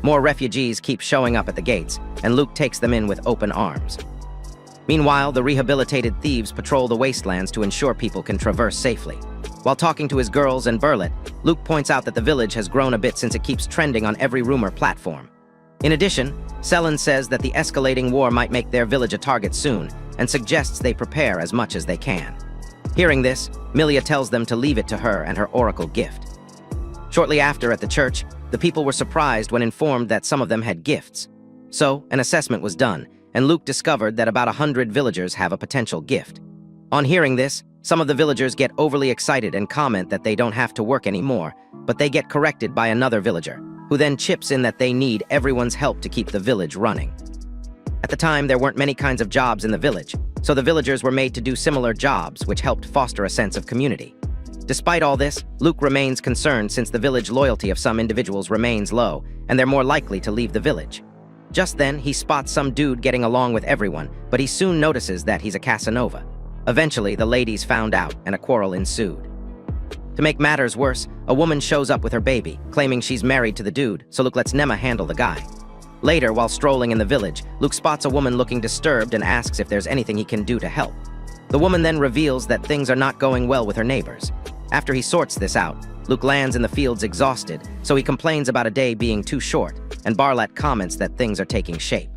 More refugees keep showing up at the gates, and Luke takes them in with open arms. Meanwhile, the rehabilitated thieves patrol the wastelands to ensure people can traverse safely. While talking to his girls and Burlet, Luke points out that the village has grown a bit since it keeps trending on every rumor platform. In addition, Selen says that the escalating war might make their village a target soon, and suggests they prepare as much as they can. Hearing this, Milia tells them to leave it to her and her oracle gift. Shortly after, at the church, the people were surprised when informed that some of them had gifts. So, an assessment was done, and Luke discovered that about 100 villagers have a potential gift. On hearing this, some of the villagers get overly excited and comment that they don't have to work anymore, but they get corrected by another villager, who then chips in that they need everyone's help to keep the village running. At the time, there weren't many kinds of jobs in the village, so the villagers were made to do similar jobs, which helped foster a sense of community. Despite all this, Luke remains concerned since the village loyalty of some individuals remains low, and they're more likely to leave the village. Just then, he spots some dude getting along with everyone, but he soon notices that he's a Casanova. Eventually, the ladies found out, and a quarrel ensued. To make matters worse, a woman shows up with her baby, claiming she's married to the dude, so Luke lets Nema handle the guy. Later, while strolling in the village, Luke spots a woman looking disturbed and asks if there's anything he can do to help. The woman then reveals that things are not going well with her neighbors. After he sorts this out, Luke lands in the fields exhausted, so he complains about a day being too short, and Barlet comments that things are taking shape.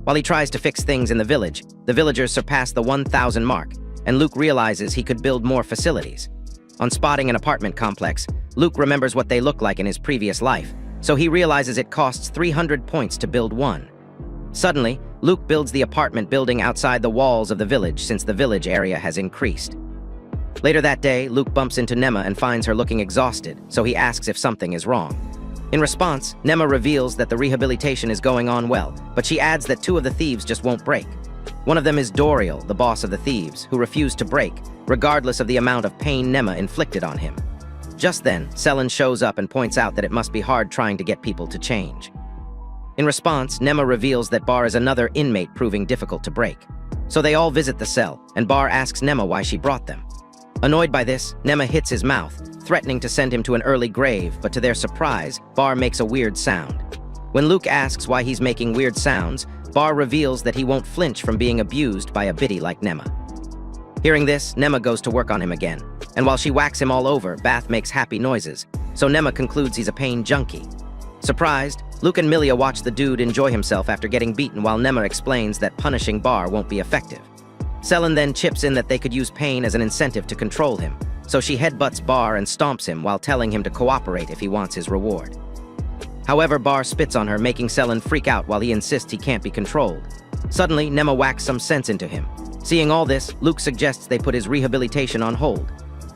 While he tries to fix things in the village, the villagers surpass the 1,000 mark, and Luke realizes he could build more facilities. On spotting an apartment complex, Luke remembers what they look like in his previous life, so he realizes it costs 300 points to build one. Suddenly, Luke builds the apartment building outside the walls of the village since the village area has increased. Later that day, Luke bumps into Nema and finds her looking exhausted, so he asks if something is wrong. In response, Nema reveals that the rehabilitation is going on well, but she adds that 2 of the thieves just won't break. One of them is Doriel, the boss of the thieves, who refused to break, regardless of the amount of pain Nema inflicted on him. Just then, Selen shows up and points out that it must be hard trying to get people to change. In response, Nema reveals that Bar is another inmate proving difficult to break. So they all visit the cell, and Bar asks Nema why she brought them. Annoyed by this, Nema hits his mouth, threatening to send him to an early grave, but to their surprise, Bar makes a weird sound. When Luke asks why he's making weird sounds, Bar reveals that he won't flinch from being abused by a biddy like Nema. Hearing this, Nema goes to work on him again, and while she whacks him all over, Bath makes happy noises, so Nema concludes he's a pain junkie. Surprised, Luke and Milia watch the dude enjoy himself after getting beaten while Nema explains that punishing Bar won't be effective. Selen then chips in that they could use pain as an incentive to control him, so she headbutts Bar and stomps him while telling him to cooperate if he wants his reward. However, Bar spits on her, making Selen freak out while he insists he can't be controlled. Suddenly, Nema whacks some sense into him. Seeing all this, Luke suggests they put his rehabilitation on hold.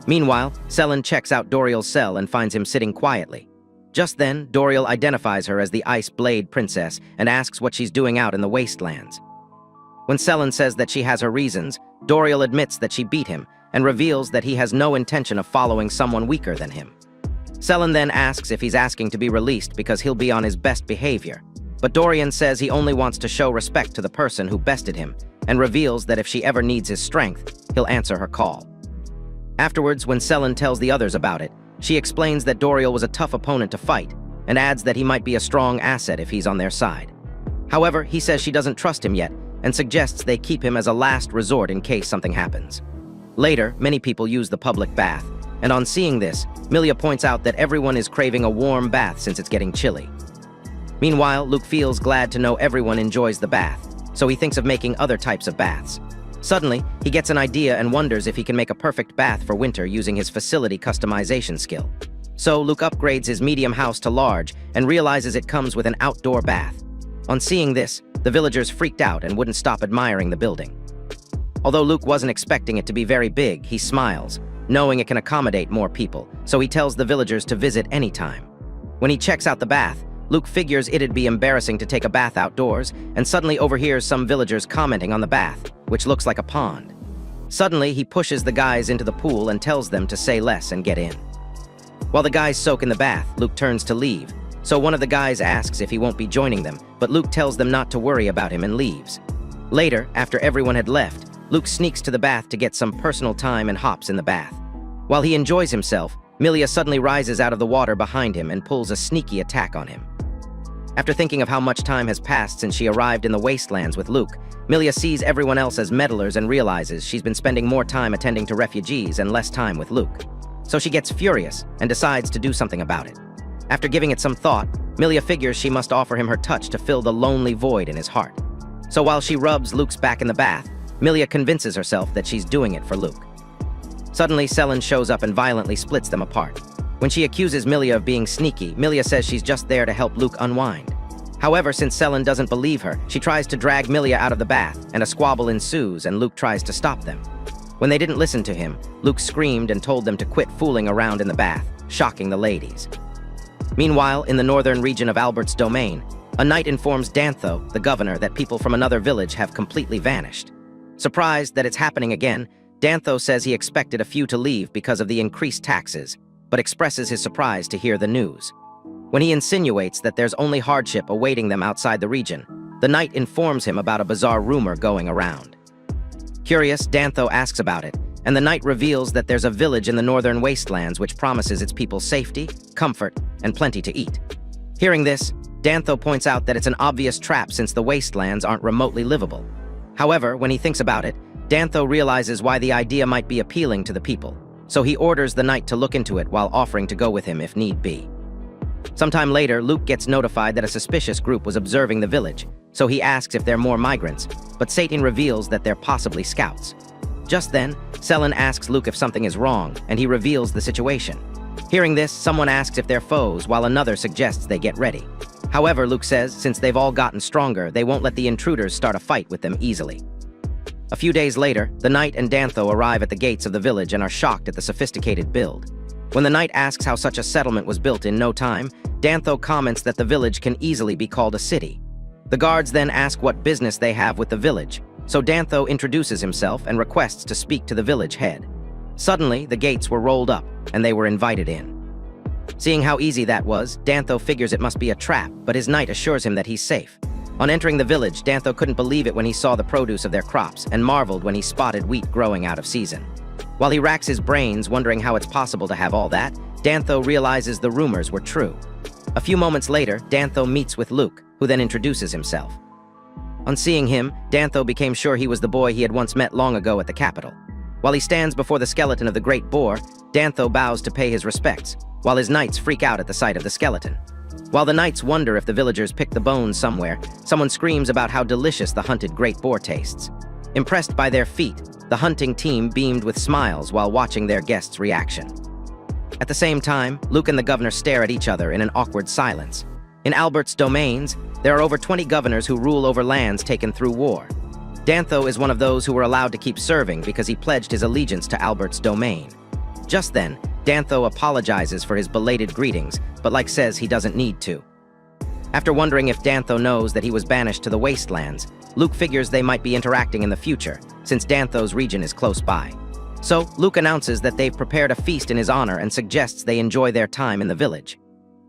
Meanwhile, Selen checks out Doriel's cell and finds him sitting quietly. Just then, Doriel identifies her as the Ice Blade Princess and asks what she's doing out in the wastelands. When Selen says that she has her reasons, Doriel admits that she beat him and reveals that he has no intention of following someone weaker than him. Selen then asks if he's asking to be released because he'll be on his best behavior, but Dorian says he only wants to show respect to the person who bested him and reveals that if she ever needs his strength, he'll answer her call. Afterwards, when Selen tells the others about it, she explains that Doriel was a tough opponent to fight and adds that he might be a strong asset if he's on their side. However, he says she doesn't trust him yet and suggests they keep him as a last resort in case something happens. Later, many people use the public bath, and on seeing this, Milia points out that everyone is craving a warm bath since it's getting chilly. Meanwhile, Luke feels glad to know everyone enjoys the bath, so he thinks of making other types of baths. Suddenly, he gets an idea and wonders if he can make a perfect bath for winter using his facility customization skill. So Luke upgrades his medium house to large and realizes it comes with an outdoor bath. On seeing this, the villagers freaked out and wouldn't stop admiring the building. Although Luke wasn't expecting it to be very big, he smiles, knowing it can accommodate more people, so he tells the villagers to visit anytime. When he checks out the bath, Luke figures it'd be embarrassing to take a bath outdoors and suddenly overhears some villagers commenting on the bath, which looks like a pond. Suddenly, he pushes the guys into the pool and tells them to say less and get in. While the guys soak in the bath, Luke turns to leave, so one of the guys asks if he won't be joining them, but Luke tells them not to worry about him and leaves. Later, after everyone had left, Luke sneaks to the bath to get some personal time and hops in the bath. While he enjoys himself, Milia suddenly rises out of the water behind him and pulls a sneaky attack on him. After thinking of how much time has passed since she arrived in the wastelands with Luke, Milia sees everyone else as meddlers and realizes she's been spending more time attending to refugees and less time with Luke. So she gets furious and decides to do something about it. After giving it some thought, Milia figures she must offer him her touch to fill the lonely void in his heart. So while she rubs Luke's back in the bath, Milia convinces herself that she's doing it for Luke. Suddenly, Selen shows up and violently splits them apart. When she accuses Milia of being sneaky, Milia says she's just there to help Luke unwind. However, since Selen doesn't believe her, she tries to drag Milia out of the bath, and a squabble ensues and Luke tries to stop them. When they didn't listen to him, Luke screamed and told them to quit fooling around in the bath, shocking the ladies. Meanwhile, in the northern region of Albert's domain, a knight informs Dantho, the governor, that people from another village have completely vanished. Surprised that it's happening again, Dantho says he expected a few to leave because of the increased taxes, but expresses his surprise to hear the news. When he insinuates that there's only hardship awaiting them outside the region, the knight informs him about a bizarre rumor going around. Curious, Dantho asks about it, and the knight reveals that there's a village in the northern wastelands which promises its people safety, comfort, and plenty to eat. Hearing this, Dantho points out that it's an obvious trap since the wastelands aren't remotely livable. However, when he thinks about it, Dantho realizes why the idea might be appealing to the people, so he orders the knight to look into it while offering to go with him if need be. Sometime later, Luke gets notified that a suspicious group was observing the village, so he asks if they're more migrants, but Satan reveals that they're possibly scouts. Just then, Selen asks Luke if something is wrong, and he reveals the situation. Hearing this, someone asks if they're foes, while another suggests they get ready. However, Luke says since they've all gotten stronger, they won't let the intruders start a fight with them easily. A few days later, the knight and Dantho arrive at the gates of the village and are shocked at the sophisticated build. When the knight asks how such a settlement was built in no time, Dantho comments that the village can easily be called a city. The guards then ask what business they have with the village, so Dantho introduces himself and requests to speak to the village head. Suddenly, the gates were rolled up, and they were invited in. Seeing how easy that was, Dantho figures it must be a trap, but his knight assures him that he's safe. On entering the village, Dantho couldn't believe it when he saw the produce of their crops, and marveled when he spotted wheat growing out of season. While he racks his brains, wondering how it's possible to have all that, Dantho realizes the rumors were true. A few moments later, Dantho meets with Luke, who then introduces himself. On seeing him, Dantho became sure he was the boy he had once met long ago at the capital. While he stands before the skeleton of the great boar, Dantho bows to pay his respects, while his knights freak out at the sight of the skeleton. While the knights wonder if the villagers picked the bones somewhere, someone screams about how delicious the hunted great boar tastes. Impressed by their feat, the hunting team beamed with smiles while watching their guests' reaction. At the same time, Luke and the governor stare at each other in an awkward silence. In Albert's domains, there are over 20 governors who rule over lands taken through war. Dantho is one of those who were allowed to keep serving because he pledged his allegiance to Albert's domain. Just then, Dantho apologizes for his belated greetings, but says he doesn't need to. After wondering if Dantho knows that he was banished to the wastelands, Luke figures they might be interacting in the future, since Dantho's region is close by. So, Luke announces that they've prepared a feast in his honor and suggests they enjoy their time in the village.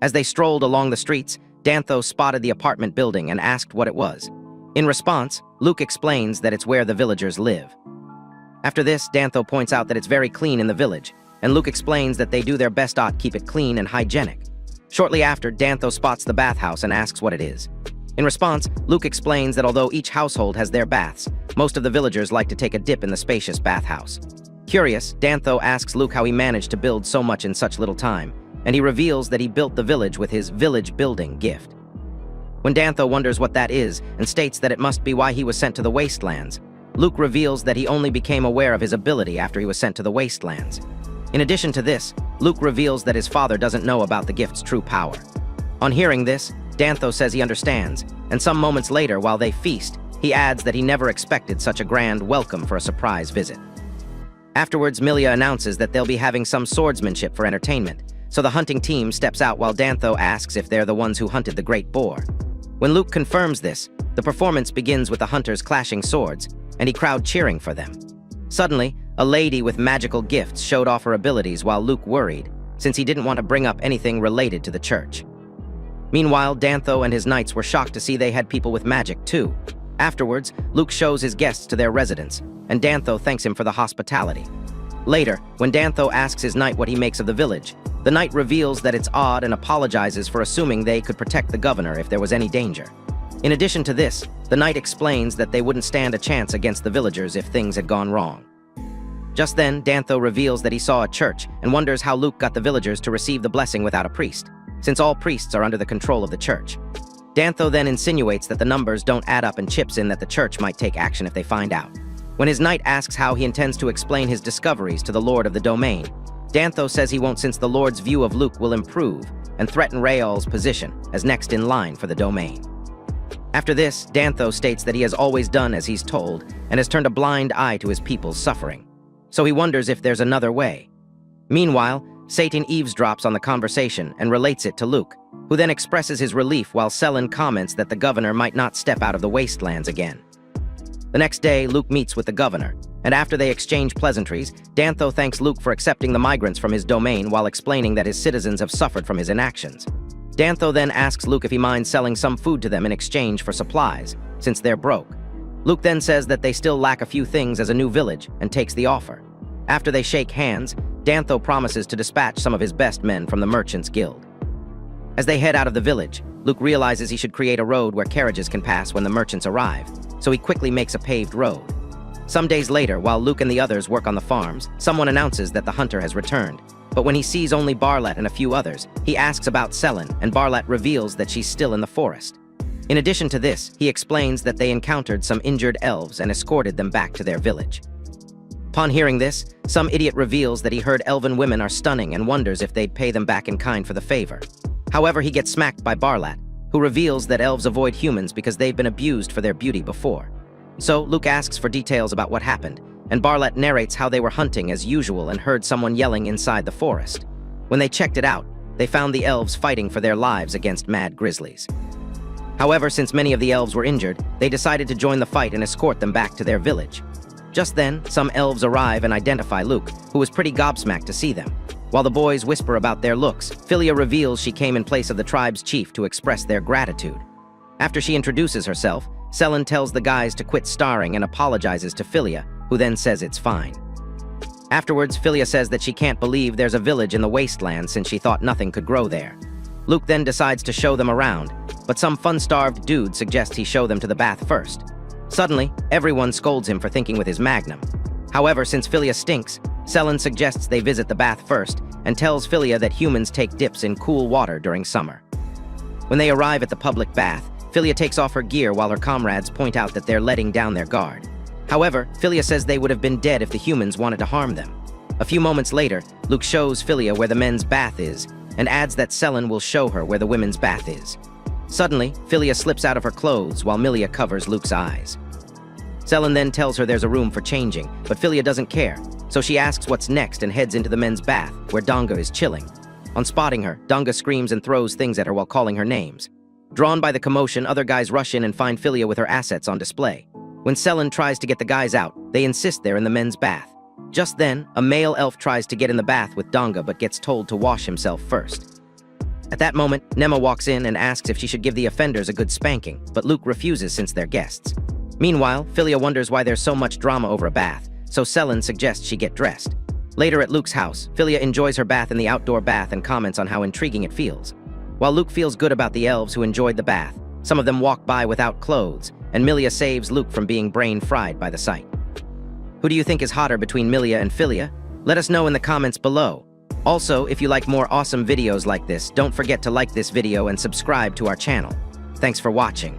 As they strolled along the streets, Dantho spotted the apartment building and asked what it was. In response, Luke explains that it's where the villagers live. After this, Dantho points out that it's very clean in the village, and Luke explains that they do their best to keep it clean and hygienic. Shortly after, Dantho spots the bathhouse and asks what it is. In response, Luke explains that although each household has their baths, most of the villagers like to take a dip in the spacious bathhouse. Curious, Dantho asks Luke how he managed to build so much in such little time, and he reveals that he built the village with his village-building gift. When Dantho wonders what that is and states that it must be why he was sent to the wastelands, Luke reveals that he only became aware of his ability after he was sent to the wastelands. In addition to this, Luke reveals that his father doesn't know about the gift's true power. On hearing this, Dantho says he understands, and some moments later, while they feast, he adds that he never expected such a grand welcome for a surprise visit. Afterwards, Milia announces that they'll be having some swordsmanship for entertainment, so the hunting team steps out while Dantho asks if they're the ones who hunted the great boar. When Luke confirms this, the performance begins with the hunters clashing swords, and he crowd cheering for them. Suddenly, a lady with magical gifts showed off her abilities while Luke worried, since he didn't want to bring up anything related to the church. Meanwhile, Dantho and his knights were shocked to see they had people with magic too. Afterwards, Luke shows his guests to their residence, and Dantho thanks him for the hospitality. Later, when Dantho asks his knight what he makes of the village, the knight reveals that it's odd and apologizes for assuming they could protect the governor if there was any danger. In addition to this, the knight explains that they wouldn't stand a chance against the villagers if things had gone wrong. Just then, Dantho reveals that he saw a church and wonders how Luke got the villagers to receive the blessing without a priest, since all priests are under the control of the church. Dantho then insinuates that the numbers don't add up and chips in that the church might take action if they find out. When his knight asks how he intends to explain his discoveries to the Lord of the domain, Dantho says he won't since the Lord's view of Luke will improve and threaten Rael's position as next in line for the domain. After this, Dantho states that he has always done as he's told and has turned a blind eye to his people's suffering. So he wonders if there's another way. Meanwhile, Satan eavesdrops on the conversation and relates it to Luke, who then expresses his relief while Selen comments that the governor might not step out of the wastelands again. The next day, Luke meets with the governor, and after they exchange pleasantries, Dantho thanks Luke for accepting the migrants from his domain while explaining that his citizens have suffered from his inactions. Dantho then asks Luke if he minds selling some food to them in exchange for supplies, since they're broke. Luke then says that they still lack a few things as a new village and takes the offer. After they shake hands, Dantho promises to dispatch some of his best men from the Merchants Guild. As they head out of the village, Luke realizes he should create a road where carriages can pass when the merchants arrive, so he quickly makes a paved road. Some days later, while Luke and the others work on the farms, someone announces that the hunter has returned. But when he sees only Barlet and a few others, he asks about Selen, and Barlet reveals that she's still in the forest. In addition to this, he explains that they encountered some injured elves and escorted them back to their village. Upon hearing this, some idiot reveals that he heard elven women are stunning and wonders if they'd pay them back in kind for the favor. However, he gets smacked by Barlat, who reveals that elves avoid humans because they've been abused for their beauty before. So Luke asks for details about what happened, and Barlet narrates how they were hunting as usual and heard someone yelling inside the forest. When they checked it out, they found the elves fighting for their lives against mad grizzlies. However, since many of the elves were injured, they decided to join the fight and escort them back to their village. Just then, some elves arrive and identify Luke, who was pretty gobsmacked to see them. While the boys whisper about their looks, Philia reveals she came in place of the tribe's chief to express their gratitude. After she introduces herself, Selen tells the guys to quit starring and apologizes to Philia, who then says it's fine. Afterwards, Philia says that she can't believe there's a village in the wasteland since she thought nothing could grow there. Luke then decides to show them around, but some fun-starved dude suggests he show them to the bath first. Suddenly, everyone scolds him for thinking with his magnum. However, since Philia stinks, Selen suggests they visit the bath first and tells Philia that humans take dips in cool water during summer. When they arrive at the public bath, Philia takes off her gear while her comrades point out that they're letting down their guard. However, Philia says they would have been dead if the humans wanted to harm them. A few moments later, Luke shows Philia where the men's bath is and adds that Selen will show her where the women's bath is. Suddenly, Philia slips out of her clothes while Milia covers Luke's eyes. Selen then tells her there's a room for changing, but Philia doesn't care, so she asks what's next and heads into the men's bath, where Donga is chilling. On spotting her, Donga screams and throws things at her while calling her names. Drawn by the commotion, other guys rush in and find Philia with her assets on display. When Selen tries to get the guys out, they insist they're in the men's bath. Just then, a male elf tries to get in the bath with Donga but gets told to wash himself first. At that moment, Nema walks in and asks if she should give the offenders a good spanking, but Luke refuses since they're guests. Meanwhile, Philia wonders why there's so much drama over a bath, so Selen suggests she get dressed. Later at Luke's house, Philia enjoys her bath in the outdoor bath and comments on how intriguing it feels. While Luke feels good about the elves who enjoyed the bath, some of them walk by without clothes, and Milia saves Luke from being brain-fried by the sight. Who do you think is hotter between Milia and Philia? Let us know in the comments below. Also, if you like more awesome videos like this, don't forget to like this video and subscribe to our channel. Thanks for watching.